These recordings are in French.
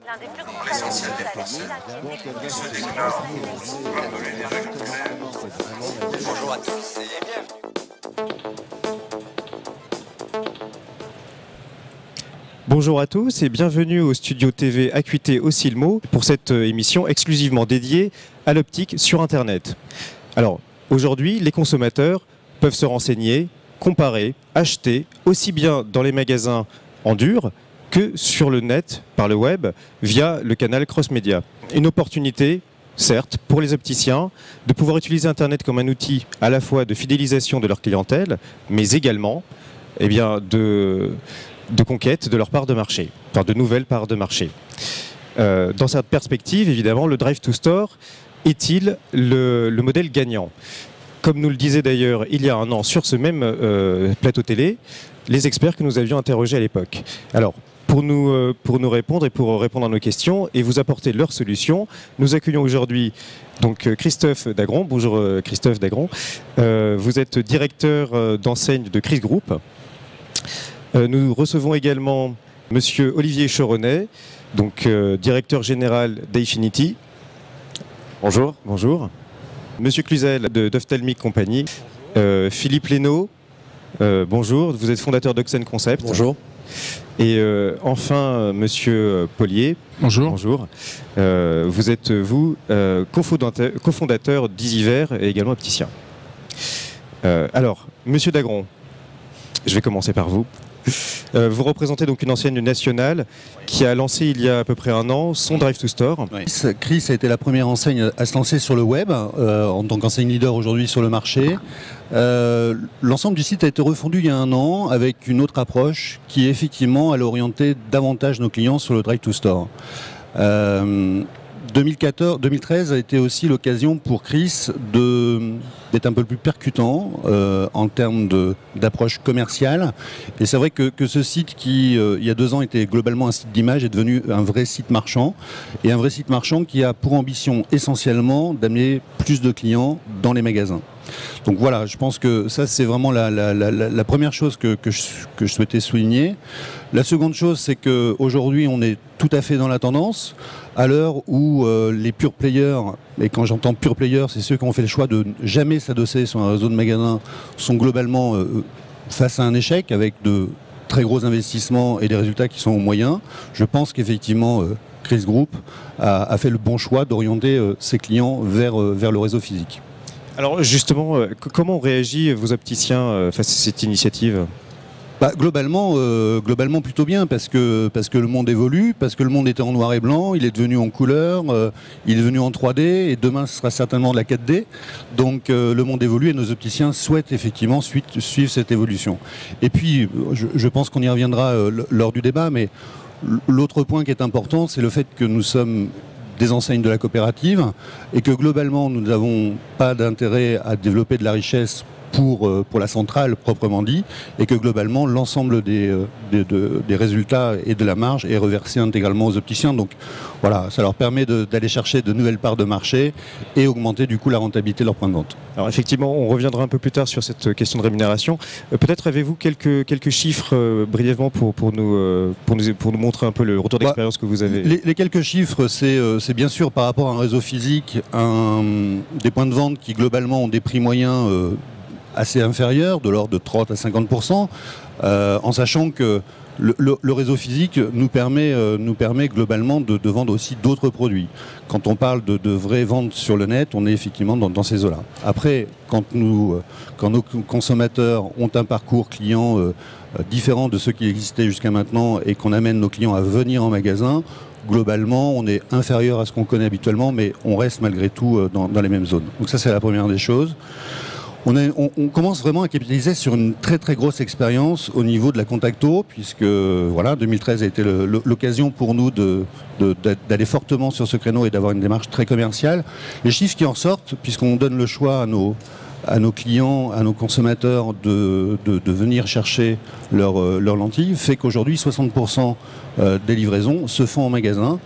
L'un des plus grands talents du monde à la mise Bonjour à tous et bienvenue. Bonjour à tous et bienvenue au studio TV Acuité au Silmo pour cette émission exclusivement dédiée à l'optique sur Internet. Alors, aujourd'hui, les consommateurs peuvent se renseigner, comparer, acheter, aussi bien dans les magasins en dur que sur le net, par le web, via le canal cross-média. Une opportunité, certes, pour les opticiens, de pouvoir utiliser Internet comme un outil à la fois de fidélisation de leur clientèle, mais également de conquête de leur part de marché, enfin de nouvelles parts de marché. Dans cette perspective, évidemment, le Drive to Store est-il le modèle gagnant ? Comme nous le disait d'ailleurs il y a un an sur ce même plateau télé, les experts que nous avions interrogés à l'époque. Alors, pour nous répondre et pour répondre à nos questions et vous apporter leurs solutions, nous accueillons aujourd'hui donc Christophe Dagron. Bonjour Christophe Dagron. Vous êtes directeur d'enseigne de Chris Group. Nous recevons également Monsieur Olivier Choronnet, donc directeur général d'Infinity. Bonjour. Bonjour. Monsieur Cluzel de d'Ophthalmic Company. Philippe Lénaud. Bonjour. Vous êtes fondateur d'Oxen Concept. Bonjour. Et enfin, Monsieur Paulier. Bonjour. Bonjour. Vous êtes, cofondateur d'Easyver et également opticien. Alors, Monsieur Dagron, je vais commencer par vous. Vous représentez donc une enseigne nationale qui a lancé il y a à peu près un an son Drive to Store. Oui. Chris a été la première enseigne à se lancer sur le web en tant qu'enseigne leader aujourd'hui sur le marché. L'ensemble du site a été refondu il y a un an avec une autre approche qui effectivement allait orienter davantage nos clients sur le Drive to Store. 2013 a été aussi l'occasion pour Chris d'être un peu plus percutant en termes d'approche commerciale. Et c'est vrai que ce site qui, il y a 2 ans, était globalement un site d'image est devenu un vrai site marchand. Et un vrai site marchand qui a pour ambition essentiellement d'amener plus de clients dans les magasins. Donc voilà, je pense que ça c'est vraiment la première chose que je souhaitais souligner. La seconde chose, c'est qu'aujourd'hui on est tout à fait dans la tendance, à l'heure où les pure players, et quand j'entends pure players, c'est ceux qui ont fait le choix de jamais s'adosser sur un réseau de magasins, sont globalement face à un échec avec de très gros investissements et des résultats qui sont moyens. Je pense qu'effectivement Chris Group a fait le bon choix d'orienter ses clients vers le réseau physique. Alors justement, comment ont réagi vos opticiens face à cette initiative ? Globalement plutôt bien parce que le monde évolue, parce que le monde était en noir et blanc, il est devenu en couleur, il est devenu en 3D et demain ce sera certainement de la 4D. Donc le monde évolue et nos opticiens souhaitent effectivement suivre cette évolution. Et puis je pense qu'on y reviendra lors du débat, mais l'autre point qui est important, c'est le fait que nous sommes des enseignes de la coopérative et que globalement nous n'avons pas d'intérêt à développer de la richesse pour la centrale proprement dit, et que globalement l'ensemble des résultats et de la marge est reversé intégralement aux opticiens. Donc voilà, ça leur permet d'aller chercher de nouvelles parts de marché et augmenter du coup la rentabilité de leur point de vente. Alors effectivement, on reviendra un peu plus tard sur cette question de rémunération. Peut-être avez-vous quelques chiffres brièvement pour nous montrer un peu le retour d'expérience que vous avez. Les quelques chiffres, c'est bien sûr par rapport à un réseau physique, des points de vente qui globalement ont des prix moyens assez inférieur, de l'ordre de 30 à 50%, en sachant que le réseau physique nous permet globalement de vendre aussi d'autres produits. Quand on parle de vraies ventes sur le net, on est effectivement dans ces eaux-là. Après, quand nos consommateurs ont un parcours client différent de ceux qui existaient jusqu'à maintenant et qu'on amène nos clients à venir en magasin, globalement, on est inférieur à ce qu'on connaît habituellement, mais on reste malgré tout dans les mêmes zones. Donc ça, c'est la première des choses. On commence vraiment à capitaliser sur une très très grosse expérience au niveau de la Contacto, puisque voilà, 2013 a été l'occasion pour nous d'aller fortement sur ce créneau et d'avoir une démarche très commerciale. Les chiffres qui en sortent, puisqu'on donne le choix à nos clients, à nos consommateurs de venir chercher leurs lentilles, fait qu'aujourd'hui 60% des livraisons se font en magasin.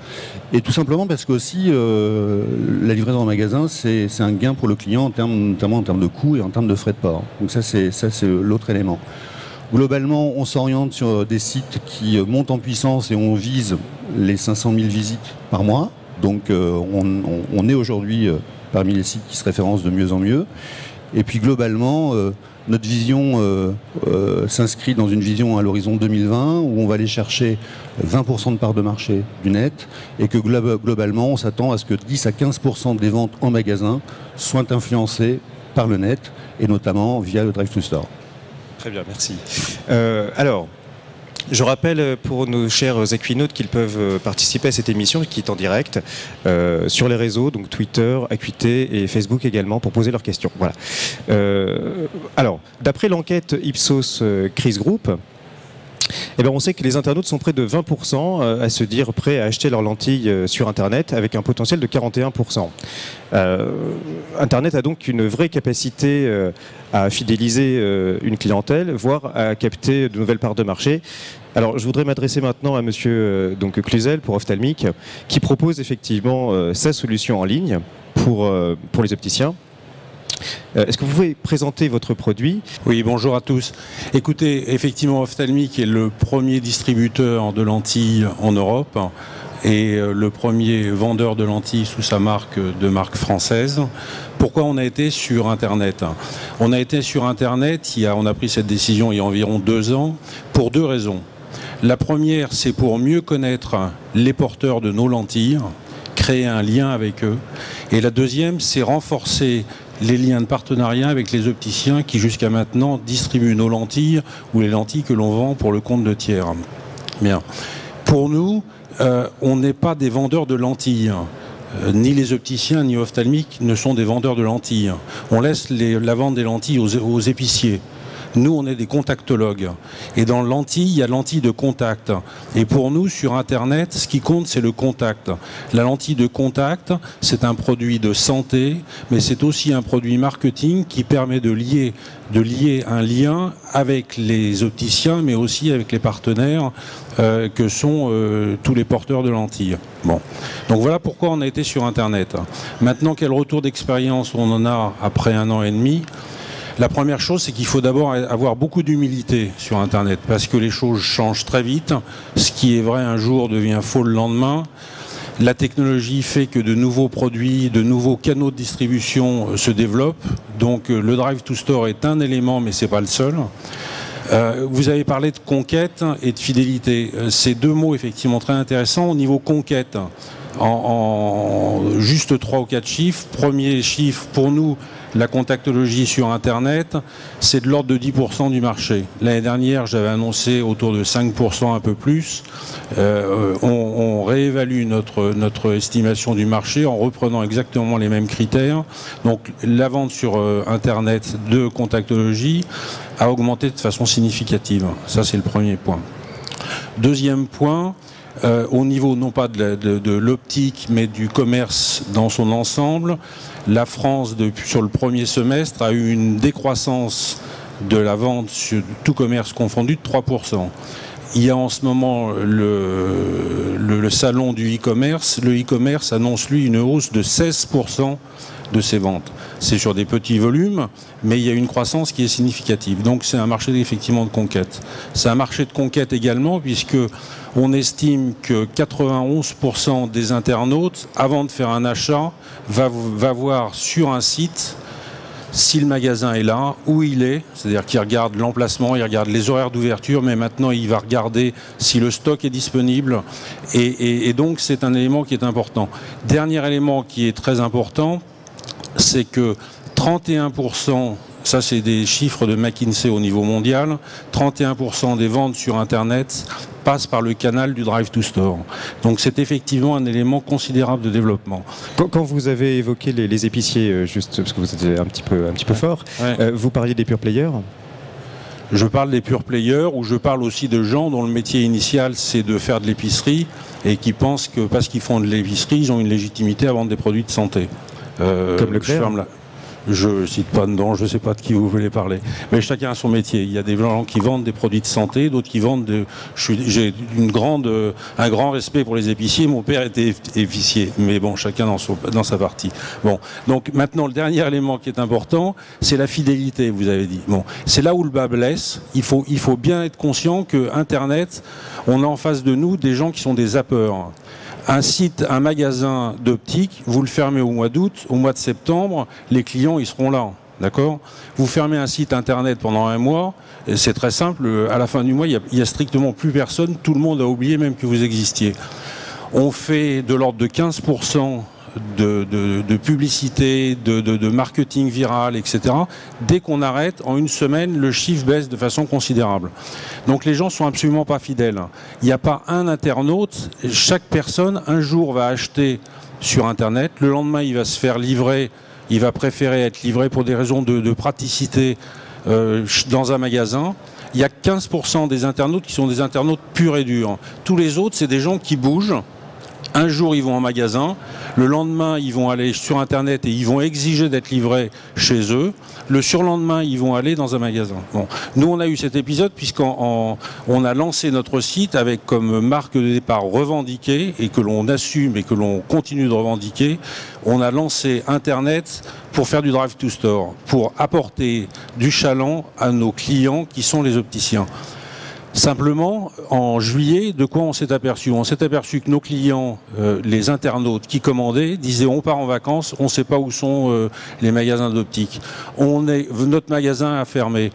Et tout simplement parce que aussi la livraison en magasin, c'est un gain pour le client notamment en termes de coûts et en termes de frais de port. Donc ça c'est l'autre élément. Globalement, on s'oriente sur des sites qui montent en puissance et on vise les 500 000 visites par mois. Donc on est aujourd'hui parmi les sites qui se référencent de mieux en mieux. Et puis globalement, notre vision s'inscrit dans une vision à l'horizon 2020 où on va aller chercher 20% de part de marché du net et que globalement, on s'attend à ce que 10 à 15% des ventes en magasin soient influencées par le net et notamment via le Drive to Store. Très bien, merci. Alors, je rappelle pour nos chers Acuinautes qu'ils peuvent participer à cette émission qui est en direct sur les réseaux, donc Twitter, Acuité et Facebook également, pour poser leurs questions. Voilà. Alors, d'après l'enquête Ipsos Chris Group, eh bien, on sait que les internautes sont près de 20% à se dire prêts à acheter leurs lentilles sur Internet avec un potentiel de 41%. Internet a donc une vraie capacité à fidéliser une clientèle, voire à capter de nouvelles parts de marché. Alors, je voudrais m'adresser maintenant à monsieur Cluzel pour Ophthalmic, qui propose effectivement sa solution en ligne pour les opticiens. Est-ce que vous pouvez présenter votre produit? Oui, bonjour à tous. Écoutez, effectivement, Ophthalmic est le premier distributeur de lentilles en Europe et le premier vendeur de lentilles sous sa marque française. Pourquoi on a été sur Internet? On a été sur Internet, on a pris cette décision il y a environ 2 ans, pour 2 raisons. La première, c'est pour mieux connaître les porteurs de nos lentilles, créer un lien avec eux. Et la deuxième, c'est renforcer les liens de partenariat avec les opticiens qui jusqu'à maintenant distribuent nos lentilles ou les lentilles que l'on vend pour le compte de tiers. Bien. Pour nous, on n'est pas des vendeurs de lentilles. Ni les opticiens ni Ophthalmic ne sont des vendeurs de lentilles. On laisse la vente des lentilles aux épiciers. Nous, on est des contactologues. Et dans lentilles, il y a lentille de contact. Et pour nous, sur Internet, ce qui compte, c'est le contact. La lentille de contact, c'est un produit de santé, mais c'est aussi un produit marketing qui permet de lier un lien avec les opticiens, mais aussi avec les partenaires que sont tous les porteurs de lentilles. Bon. Donc voilà pourquoi on a été sur Internet. Maintenant, quel retour d'expérience on en a après 1 an et demi? La première chose, c'est qu'il faut d'abord avoir beaucoup d'humilité sur Internet, parce que les choses changent très vite. Ce qui est vrai un jour devient faux le lendemain. La technologie fait que de nouveaux produits, de nouveaux canaux de distribution se développent. Donc le Drive to Store est un élément, mais ce n'est pas le seul. Vous avez parlé de conquête et de fidélité. C'est 2 mots effectivement très intéressants. Au niveau conquête, en juste 3 ou 4 chiffres. Premier chiffre, pour nous, la contactologie sur Internet, c'est de l'ordre de 10% du marché. L'année dernière, j'avais annoncé autour de 5%, un peu plus. On réévalue notre estimation du marché en reprenant exactement les mêmes critères. Donc la vente sur Internet de contactologie a augmenté de façon significative. Ça, c'est le premier point. Deuxième point, au niveau non pas de l'optique, mais du commerce dans son ensemble, la France, sur le premier semestre, a eu une décroissance de la vente sur tout commerce confondu de 3%. Il y a en ce moment le salon du e-commerce. Le e-commerce annonce, lui, une hausse de 16% de ses ventes. C'est sur des petits volumes, mais il y a une croissance qui est significative. Donc c'est un marché effectivement de conquête. C'est un marché de conquête également, puisque on estime que 91% des internautes, avant de faire un achat, va voir sur un site si le magasin est là, où il est, c'est-à-dire qu'il regarde l'emplacement, il regarde les horaires d'ouverture, mais maintenant il va regarder si le stock est disponible, et donc c'est un élément qui est important. Dernier élément qui est très important, c'est que 31%, ça c'est des chiffres de McKinsey au niveau mondial, 31% des ventes sur Internet passent par le canal du Drive to Store. Donc c'est effectivement un élément considérable de développement. Quand vous avez évoqué les épiciers, juste parce que vous étiez un petit peu fort, Ouais. vous parliez des pure players? Je parle des pure players, ou je parle aussi de gens dont le métier initial c'est de faire de l'épicerie et qui pensent que parce qu'ils font de l'épicerie, ils ont une légitimité à vendre des produits de santé. Comme Leclerc. Je cite pas dedans, je ne sais pas de qui vous voulez parler. Mais chacun a son métier. Il y a des gens qui vendent des produits de santé, d'autres qui vendent j'ai un grand respect pour les épiciers. Mon père était épicier. Mais bon, chacun dans sa partie. Bon. Donc maintenant, le dernier élément qui est important, c'est la fidélité, vous avez dit. Bon. C'est là où le bas blesse. Il faut bien être conscient que Internet, on a en face de nous des gens qui sont des zappeurs. Un site, un magasin d'optique, vous le fermez au mois d'août, au mois de septembre, les clients, ils seront là. D'accord ? Vous fermez un site internet pendant un mois, c'est très simple, à la fin du mois, il n'y a strictement plus personne, tout le monde a oublié même que vous existiez. On fait de l'ordre de 15% de publicité, de marketing viral, etc. Dès qu'on arrête, en une semaine, le chiffre baisse de façon considérable. Donc les gens sont absolument pas fidèles. Il n'y a pas un internaute. Chaque personne, un jour, va acheter sur Internet. Le lendemain, il va se faire livrer. Il va préférer être livré pour des raisons de praticité dans un magasin. Il y a 15% des internautes qui sont des internautes purs et durs. Tous les autres, c'est des gens qui bougent. Un jour, ils vont en magasin. Le lendemain, ils vont aller sur Internet et ils vont exiger d'être livrés chez eux. Le surlendemain, ils vont aller dans un magasin. Bon. Nous, on a eu cet épisode puisqu'on a lancé notre site avec comme marque de départ revendiquée et que l'on assume et que l'on continue de revendiquer. On a lancé Internet pour faire du drive to store, pour apporter du chaland à nos clients qui sont les opticiens. Simplement, en juillet, de quoi on s'est aperçu ? On s'est aperçu que nos clients, les internautes qui commandaient, disaient on part en vacances, on ne sait pas où sont les magasins d'optique. Notre magasin a fermé.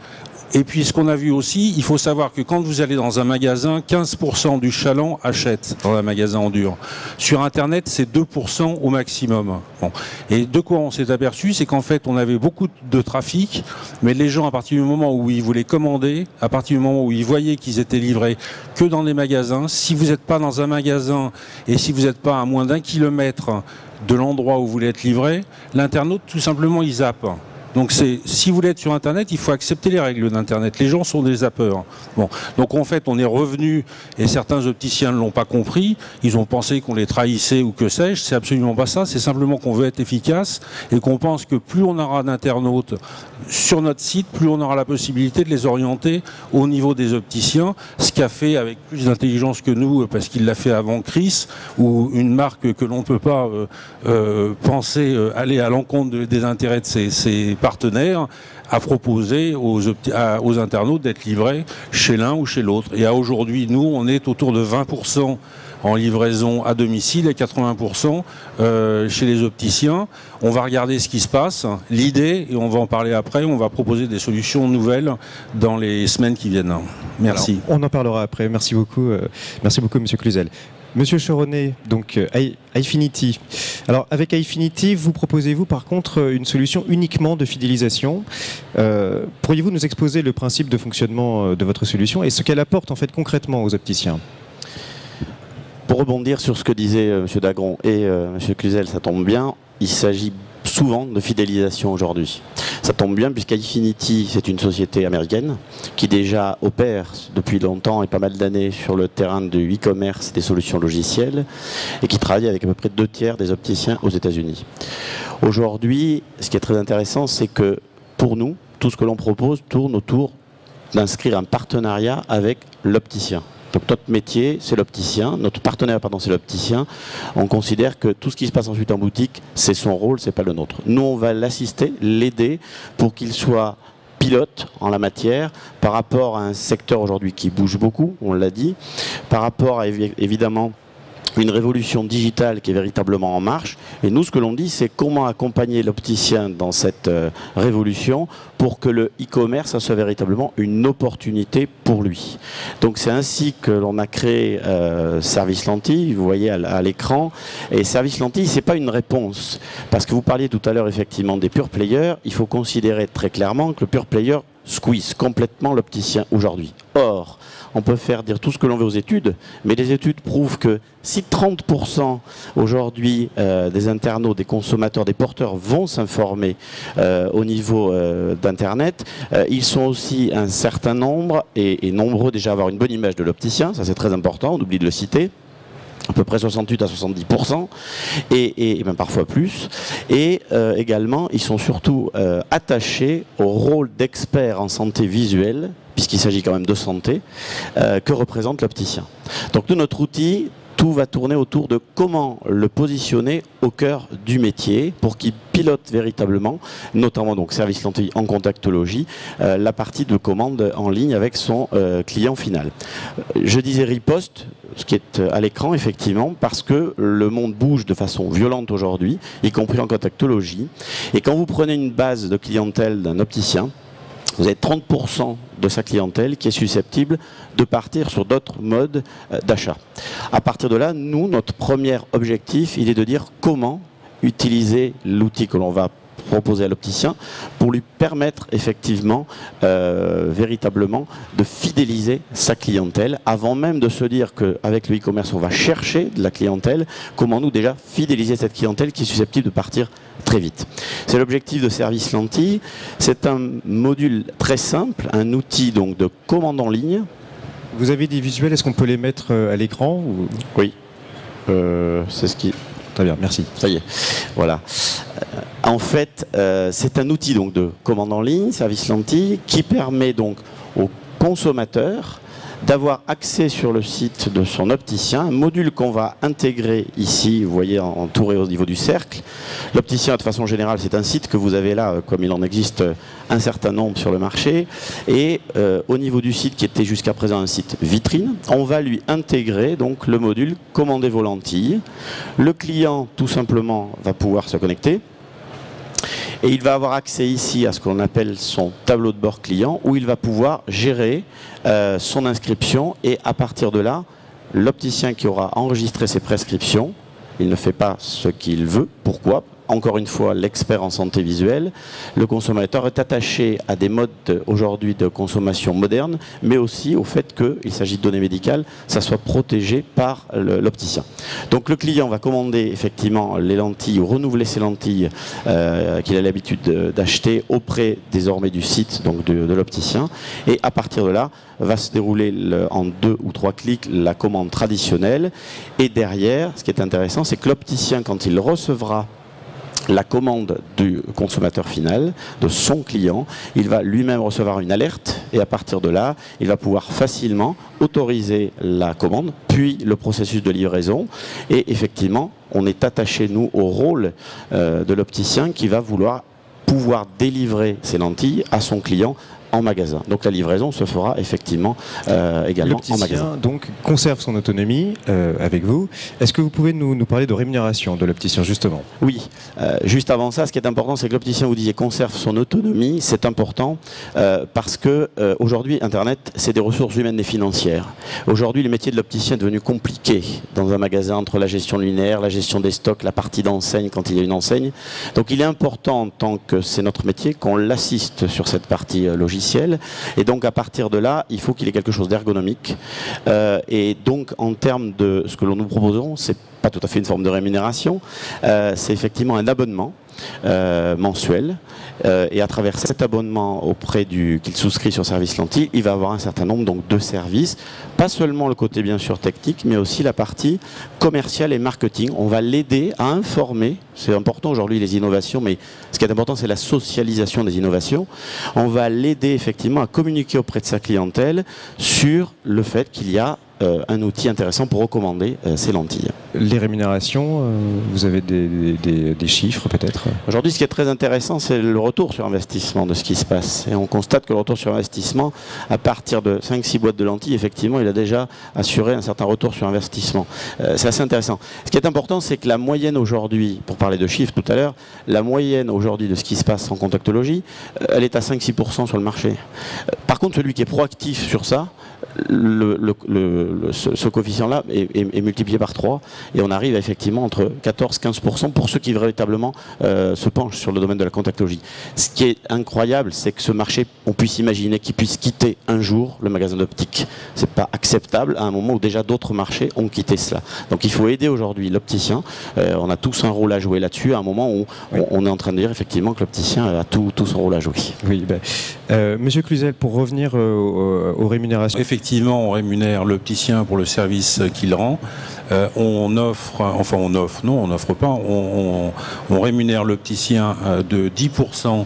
Et puis ce qu'on a vu aussi, il faut savoir que quand vous allez dans un magasin, 15% du chaland achète dans un magasin en dur. Sur Internet, c'est 2% au maximum. Bon. Et de quoi on s'est aperçu, c'est qu'en fait, on avait beaucoup de trafic, mais les gens, à partir du moment où ils voulaient commander, à partir du moment où ils voyaient qu'ils étaient livrés que dans des magasins, si vous n'êtes pas dans un magasin et si vous n'êtes pas à moins d'1 kilomètre de l'endroit où vous voulez être livré, l'internaute, tout simplement, il zappe. Donc si vous voulez être sur Internet, il faut accepter les règles d'Internet. Les gens sont des zappeurs. Bon. Donc en fait, on est revenu, et certains opticiens ne l'ont pas compris, ils ont pensé qu'on les trahissait ou que sais-je. C'est absolument pas ça, c'est simplement qu'on veut être efficace et qu'on pense que plus on aura d'internautes sur notre site, plus on aura la possibilité de les orienter au niveau des opticiens, ce qu'a fait avec plus d'intelligence que nous, parce qu'il l'a fait avant Chris, ou une marque que l'on ne peut pas penser aller à l'encontre des intérêts de ses partenaires, à proposer aux internautes d'être livrés chez l'un ou chez l'autre. Et à aujourd'hui, nous, on est autour de 20% en livraison à domicile et 80% chez les opticiens. On va regarder ce qui se passe. L'idée, et on va en parler après, on va proposer des solutions nouvelles dans les semaines qui viennent. Merci. Alors, on en parlera après. Merci beaucoup, Monsieur Cluzel. Monsieur Choronnet, donc iFinity. Alors avec iFinity, vous proposez-vous par contre une solution uniquement de fidélisation. Pourriez-vous nous exposer le principe de fonctionnement de votre solution et ce qu'elle apporte en fait concrètement aux opticiens ? Pour rebondir sur ce que disait M. Dagron et M. Cluzel, ça tombe bien, il s'agit souvent de fidélisation aujourd'hui. Ça tombe bien puisqu'iFinity, c'est une société américaine qui déjà opère depuis longtemps et pas mal d'années sur le terrain du e-commerce des solutions logicielles et qui travaille avec à peu près 2/3 des opticiens aux États-Unis. Aujourd'hui, ce qui est très intéressant, c'est que pour nous, tout ce que l'on propose tourne autour d'inscrire un partenariat avec l'opticien. Donc notre métier, c'est l'opticien, notre partenaire, pardon, c'est l'opticien. On considère que tout ce qui se passe ensuite en boutique, c'est son rôle, c'est pas le nôtre. Nous, on va l'assister, l'aider pour qu'il soit pilote en la matière par rapport à un secteur aujourd'hui qui bouge beaucoup, on l'a dit, par rapport à évidemment une révolution digitale qui est véritablement en marche. Et nous, ce que l'on dit, c'est comment accompagner l'opticien dans cette révolution pour que le e-commerce soit véritablement une opportunité pour lui. Donc c'est ainsi que l'on a créé Service Lentille, vous voyez à l'écran. Et Service Lentille, c'est pas une réponse. Parce que vous parliez tout à l'heure effectivement des pure players. Il faut considérer très clairement que le pure player squeeze complètement l'opticien aujourd'hui. Or, on peut faire dire tout ce que l'on veut aux études, mais les études prouvent que si 30% aujourd'hui des internautes, des consommateurs, des porteurs vont s'informer au niveau d'Internet, ils sont aussi un certain nombre, et nombreux déjà à avoir une bonne image de l'opticien, ça c'est très important, on oublie de le citer. à peu près 68 à 70%, et même parfois plus. Et également, ils sont surtout attachés au rôle d'expert en santé visuelle, puisqu'il s'agit quand même de santé, que représente l'opticien. Donc nous, notre outil, tout va tourner autour de comment le positionner au cœur du métier pour qu'il pilote véritablement, notamment donc service lentille en contactologie, la partie de commande en ligne avec son client final. Je disais riposte, ce qui est à l'écran effectivement, parce que le monde bouge de façon violente aujourd'hui, y compris en contactologie. Et quand vous prenez une base de clientèle d'un opticien, vous avez 30% de sa clientèle qui est susceptible de partir sur d'autres modes d'achat. À partir de là, nous, notre premier objectif, il est de dire comment utiliser l'outil que l'on va proposer à l'opticien pour lui permettre effectivement véritablement de fidéliser sa clientèle avant même de se dire qu'avec le e-commerce on va chercher de la clientèle, comment nous déjà fidéliser cette clientèle qui est susceptible de partir très vite. C'est l'objectif de Service Lentille. C'est un module très simple, un outil donc de commande en ligne. Vous avez des visuels, est-ce qu'on peut les mettre à l'écran ou... Oui, c'est ce qui... Très bien, merci. Ça y est, voilà. En fait, c'est un outil donc de commande en ligne, Service Lentille, qui permet donc au consommateur d'avoir accès sur le site de son opticien, un module qu'on va intégrer ici, vous voyez entouré au niveau du cercle. L'opticien, de façon générale, c'est un site que vous avez là, comme il en existe un certain nombre sur le marché. Et au niveau du site, qui était jusqu'à présent un site vitrine, on va lui intégrer donc le module « Commandez vos lentilles ». Le client, tout simplement, va pouvoir se connecter. Et il va avoir accès ici à ce qu'on appelle son tableau de bord client, où il va pouvoir gérer son inscription. Et à partir de là, l'opticien qui aura enregistré ses prescriptions, il ne fait pas ce qu'il veut. Pourquoi ? Encore une fois, l'expert en santé visuelle, le consommateur est attaché à des modes aujourd'hui de consommation moderne, mais aussi au fait qu'il s'agit de données médicales, ça soit protégé par l'opticien. Donc le client va commander effectivement les lentilles ou renouveler ses lentilles qu'il a l'habitude d'acheter auprès désormais du site donc de l'opticien, et à partir de là va se dérouler en 2 ou 3 clics la commande traditionnelle. Et derrière, ce qui est intéressant, c'est que l'opticien, quand il recevra la commande du consommateur final, de son client, il va lui-même recevoir une alerte, et à partir de là, il va pouvoir facilement autoriser la commande, puis le processus de livraison. Et effectivement, on est attaché, nous, au rôle de l'opticien qui va pouvoir délivrer ses lentilles à son client en magasin. Donc la livraison se fera effectivement également en magasin. L'opticien donc conserve son autonomie avec vous. Est-ce que vous pouvez nous parler de rémunération de l'opticien justement? Oui, juste avant ça, ce qui est important, c'est que l'opticien, vous disiez, conserve son autonomie. C'est important parce que aujourd'hui, Internet, c'est des ressources humaines et financières. Aujourd'hui, le métier de l'opticien est devenu compliqué dans un magasin entre la gestion linéaire, la gestion des stocks, la partie d'enseigne quand il y a une enseigne. Donc il est important, en tant que c'est notre métier, qu'on l'assiste sur cette partie logicielle. Et donc à partir de là, il faut qu'il y ait quelque chose d'ergonomique. Et donc en termes de ce que nous proposons, c'est pas tout à fait une forme de rémunération, c'est effectivement un abonnement mensuel. Et à travers cet abonnement auprès qu'il souscrit sur Service Lentille, il va avoir un certain nombre donc, de services. Pas seulement le côté bien sûr technique, mais aussi la partie commerciale et marketing. On va l'aider à informer. C'est important aujourd'hui les innovations, mais ce qui est important c'est la socialisation des innovations. On va l'aider effectivement à communiquer auprès de sa clientèle sur le fait qu'il y a un outil intéressant pour recommander ces lentilles. Les rémunérations, vous avez des chiffres peut-être? Aujourd'hui, ce qui est très intéressant, c'est le retour sur investissement de ce qui se passe. Et on constate que le retour sur investissement, à partir de 5-6 boîtes de lentilles, effectivement, il a déjà assuré un certain retour sur investissement. C'est assez intéressant. Ce qui est important, c'est que la moyenne aujourd'hui, pour parler de chiffres tout à l'heure, la moyenne aujourd'hui de ce qui se passe en contactologie, elle est à 5-6% sur le marché. Par contre, celui qui est proactif sur ça, ce coefficient-là est multiplié par 3 et on arrive à effectivement entre 14-15% pour ceux qui véritablement se penchent sur le domaine de la contactologie. Ce qui est incroyable, c'est que ce marché, on puisse imaginer qu'il puisse quitter un jour le magasin d'optique. C'est pas acceptable à un moment où déjà d'autres marchés ont quitté cela. Donc il faut aider aujourd'hui l'opticien. On a tous un rôle à jouer là-dessus à un moment où on est en train de dire effectivement que l'opticien a tout son rôle à jouer. Oui, Monsieur Cluzel, pour revenir aux rémunérations. Effectivement, on rémunère l'opticien pour le service qu'il rend. on offre, on n'offre pas, on rémunère l'opticien de 10%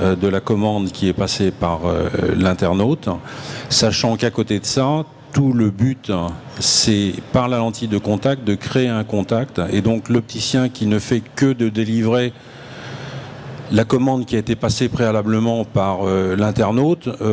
de la commande qui est passée par l'internaute, sachant qu'à côté de ça, tout le but, c'est par la lentille de contact de créer un contact, et donc l'opticien qui ne fait que de délivrer la commande qui a été passée préalablement par l'internaute, il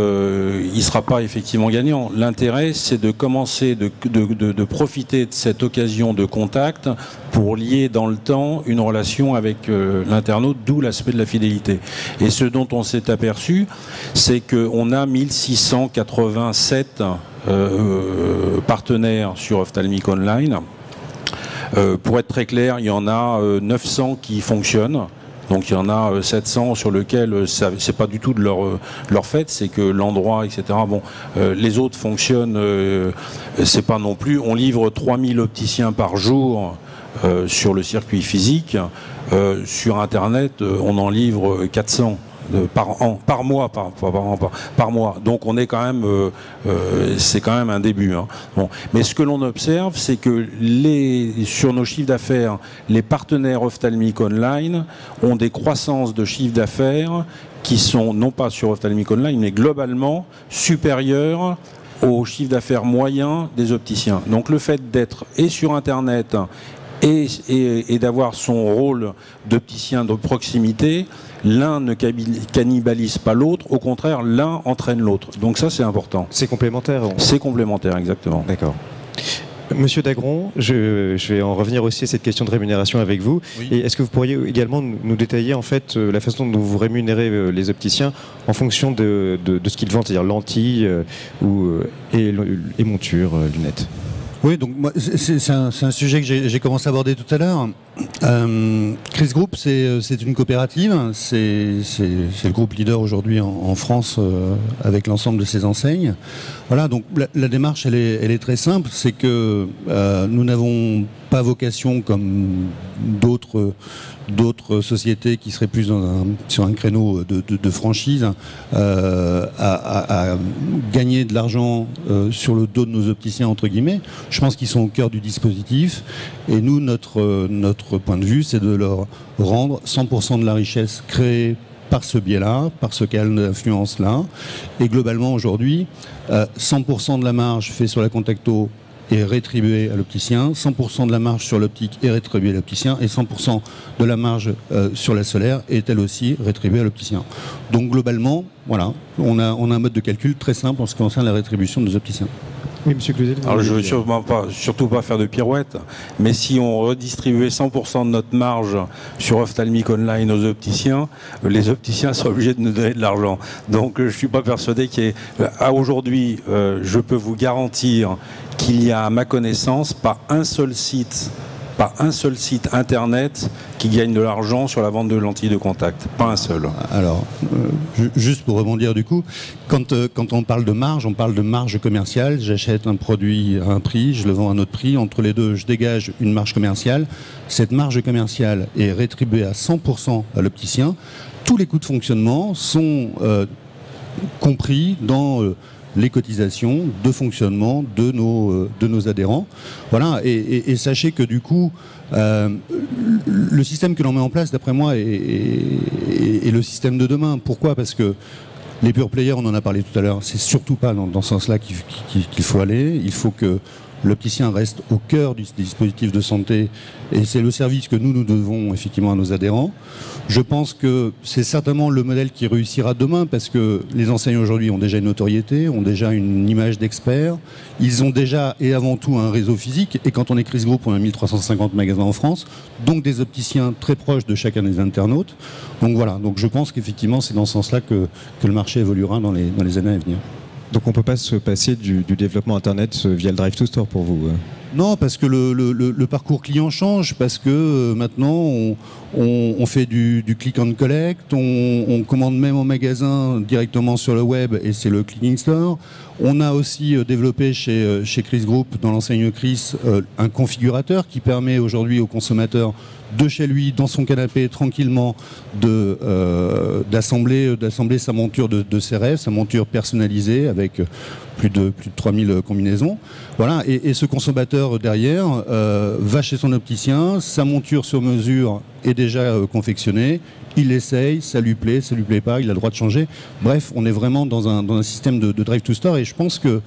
ne sera pas effectivement gagnant. L'intérêt, c'est de commencer de profiter de cette occasion de contact pour lier dans le temps une relation avec l'internaute, d'où l'aspect de la fidélité. Et ce dont on s'est aperçu, c'est qu'on a 1687 partenaires sur Ophthalmic Online. Pour être très clair, il y en a 900 qui fonctionnent. Donc il y en a 700 sur lesquels c'est pas du tout de leur fait, c'est que l'endroit, etc. Bon, les autres fonctionnent, c'est pas non plus. On livre 3000 opticiens par jour sur le circuit physique. Sur Internet, on en livre 400. Par mois. Donc on est quand même, c'est quand même un début. Hein. Bon. Mais ce que l'on observe, c'est que sur nos chiffres d'affaires, les partenaires Ophthalmic Online ont des croissances de chiffres d'affaires qui sont non pas sur Ophthalmic Online, mais globalement supérieures au chiffre d'affaires moyen des opticiens. Donc le fait d'être et sur Internet et d'avoir son rôle d'opticien de proximité, l'un ne cannibalise pas l'autre, au contraire, l'un entraîne l'autre. Donc ça, c'est important. C'est complémentaire. C'est complémentaire, exactement. D'accord. Monsieur Dagron, je vais en revenir aussi à cette question de rémunération avec vous. Oui. Et est-ce que vous pourriez également nous détailler en fait la façon dont vous rémunérez les opticiens en fonction de ce qu'ils vendent, c'est-à-dire lentilles et montures, lunettes? Oui, donc c'est un sujet que j'ai commencé à aborder tout à l'heure. Chris Group, c'est une coopérative, c'est le groupe leader aujourd'hui en France avec l'ensemble de ses enseignes. Voilà, donc la démarche, elle est très simple, c'est que nous n'avons pas vocation comme d'autres sociétés qui seraient plus sur un créneau de franchise à gagner de l'argent sur le dos de nos opticiens, entre guillemets. Je pense qu'ils sont au cœur du dispositif, et nous, notre point de vue, c'est de leur rendre 100% de la richesse créée par ce biais-là, par ce canal d'influence-là. Et globalement, aujourd'hui, 100% de la marge fait sur la contacto est rétribuée à l'opticien, 100% de la marge sur l'optique est rétribuée à l'opticien, et 100% de la marge sur la solaire est elle aussi rétribuée à l'opticien. Donc globalement, voilà, on a un mode de calcul très simple en ce qui concerne la rétribution des opticiens. Oui, monsieur Cluzel. Alors je ne veux surtout pas faire de pirouette, mais si on redistribuait 100% de notre marge sur Ophthalmic Online aux opticiens, les opticiens seraient obligés de nous donner de l'argent. Donc je ne suis pas persuadé qu'il y ait... Aujourd'hui, je peux vous garantir qu'il y a, à ma connaissance, pas un seul site internet qui gagne de l'argent sur la vente de lentilles de contact. Pas un seul. Alors, juste pour rebondir du coup, quand on parle de marge, on parle de marge commerciale. J'achète un produit à un prix, je le vends à un autre prix. Entre les deux, je dégage une marge commerciale. Cette marge commerciale est rétribuée à 100% à l'opticien. Tous les coûts de fonctionnement sont compris dans... les cotisations de fonctionnement de nos adhérents. Voilà, et sachez que du coup, le système que l'on met en place, d'après moi, est le système de demain. Pourquoi ? Parce que les pure players, on en a parlé tout à l'heure, c'est surtout pas dans ce sens-là qu'il faut aller. Il faut que l'opticien reste au cœur du dispositif de santé, et c'est le service que nous devons effectivement à nos adhérents. Je pense que c'est certainement le modèle qui réussira demain, parce que les enseignes aujourd'hui ont déjà une notoriété, ont déjà une image d'experts, ils ont déjà et avant tout un réseau physique, et quand on est Chris Group, on a 1350 magasins en France, donc des opticiens très proches de chacun des internautes. Donc voilà, donc je pense qu'effectivement c'est dans ce sens-là que le marché évoluera dans les années à venir. Donc on ne peut pas se passer du développement Internet via le Drive to Store pour vous? Non, parce que le parcours client change, parce que maintenant on fait du click and collect, on commande même en magasin directement sur le web, et c'est le Clicking Store. On a aussi développé chez Chris Group, dans l'enseigne Chris, un configurateur qui permet aujourd'hui aux consommateurs de chez lui, dans son canapé, tranquillement, d'assembler sa monture de ses rêves, sa monture personnalisée avec plus de 3000 combinaisons. Voilà. Et ce consommateur derrière va chez son opticien, sa monture sur mesure est déjà confectionnée, il l'essaye, ça lui plaît pas, il a le droit de changer. Bref, on est vraiment dans un système de drive to store, et je pense que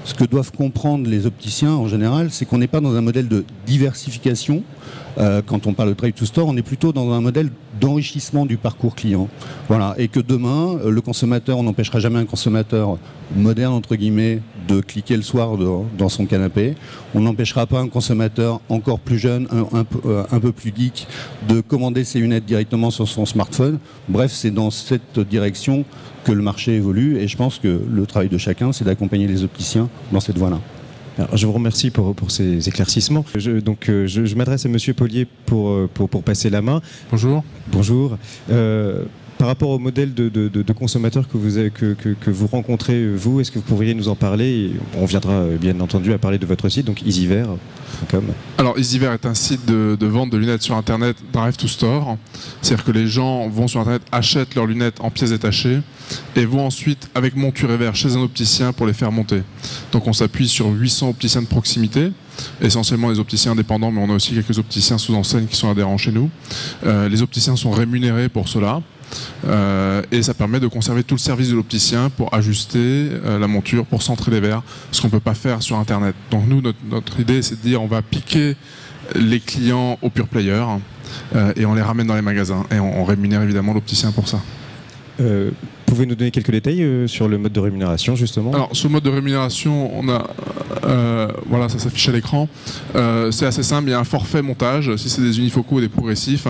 ce que doivent comprendre les opticiens en général, c'est qu'on n'est pas dans un modèle de diversification. Quand on parle de drive to store, on est plutôt dans un modèle d'enrichissement du parcours client. Voilà. Et que demain, le consommateur, on n'empêchera jamais un consommateur moderne, entre guillemets, de cliquer le soir dans son canapé. On n'empêchera pas un consommateur encore plus jeune, un peu plus geek, de commander ses lunettes directement sur son smartphone. Bref, c'est dans cette direction que le marché évolue, et je pense que le travail de chacun, c'est d'accompagner les opticiens dans cette voie-là. Alors, je vous remercie pour ces éclaircissements. Je m'adresse à Monsieur Paulier pour passer la main. Bonjour. Bonjour. Par rapport au modèle de consommateur que vous rencontrez, vous, est-ce que vous pourriez nous en parler? Et on viendra bien entendu à parler de votre site, donc easyver.com. Alors easyver est un site de vente de lunettes sur Internet, Drive to Store. C'est-à-dire que les gens vont sur Internet, achètent leurs lunettes en pièces détachées et vont ensuite avec monture et verre chez un opticien pour les faire monter. Donc on s'appuie sur 800 opticiens de proximité, essentiellement les opticiens indépendants, mais on a aussi quelques opticiens sous enseigne qui sont adhérents chez nous. Les opticiens sont rémunérés pour cela. Et ça permet de conserver tout le service de l'opticien pour ajuster la monture, pour centrer les verres, ce qu'on ne peut pas faire sur Internet. Donc nous, notre idée, c'est de dire on va piquer les clients au pure player et on les ramène dans les magasins. Et on rémunère évidemment l'opticien pour ça. Pouvez-vous nous donner quelques détails sur le mode de rémunération, justement? Alors, sur le mode de rémunération, on a, voilà, ça s'affiche à l'écran. C'est assez simple, il y a un forfait montage, si c'est des unifocaux ou des progressifs,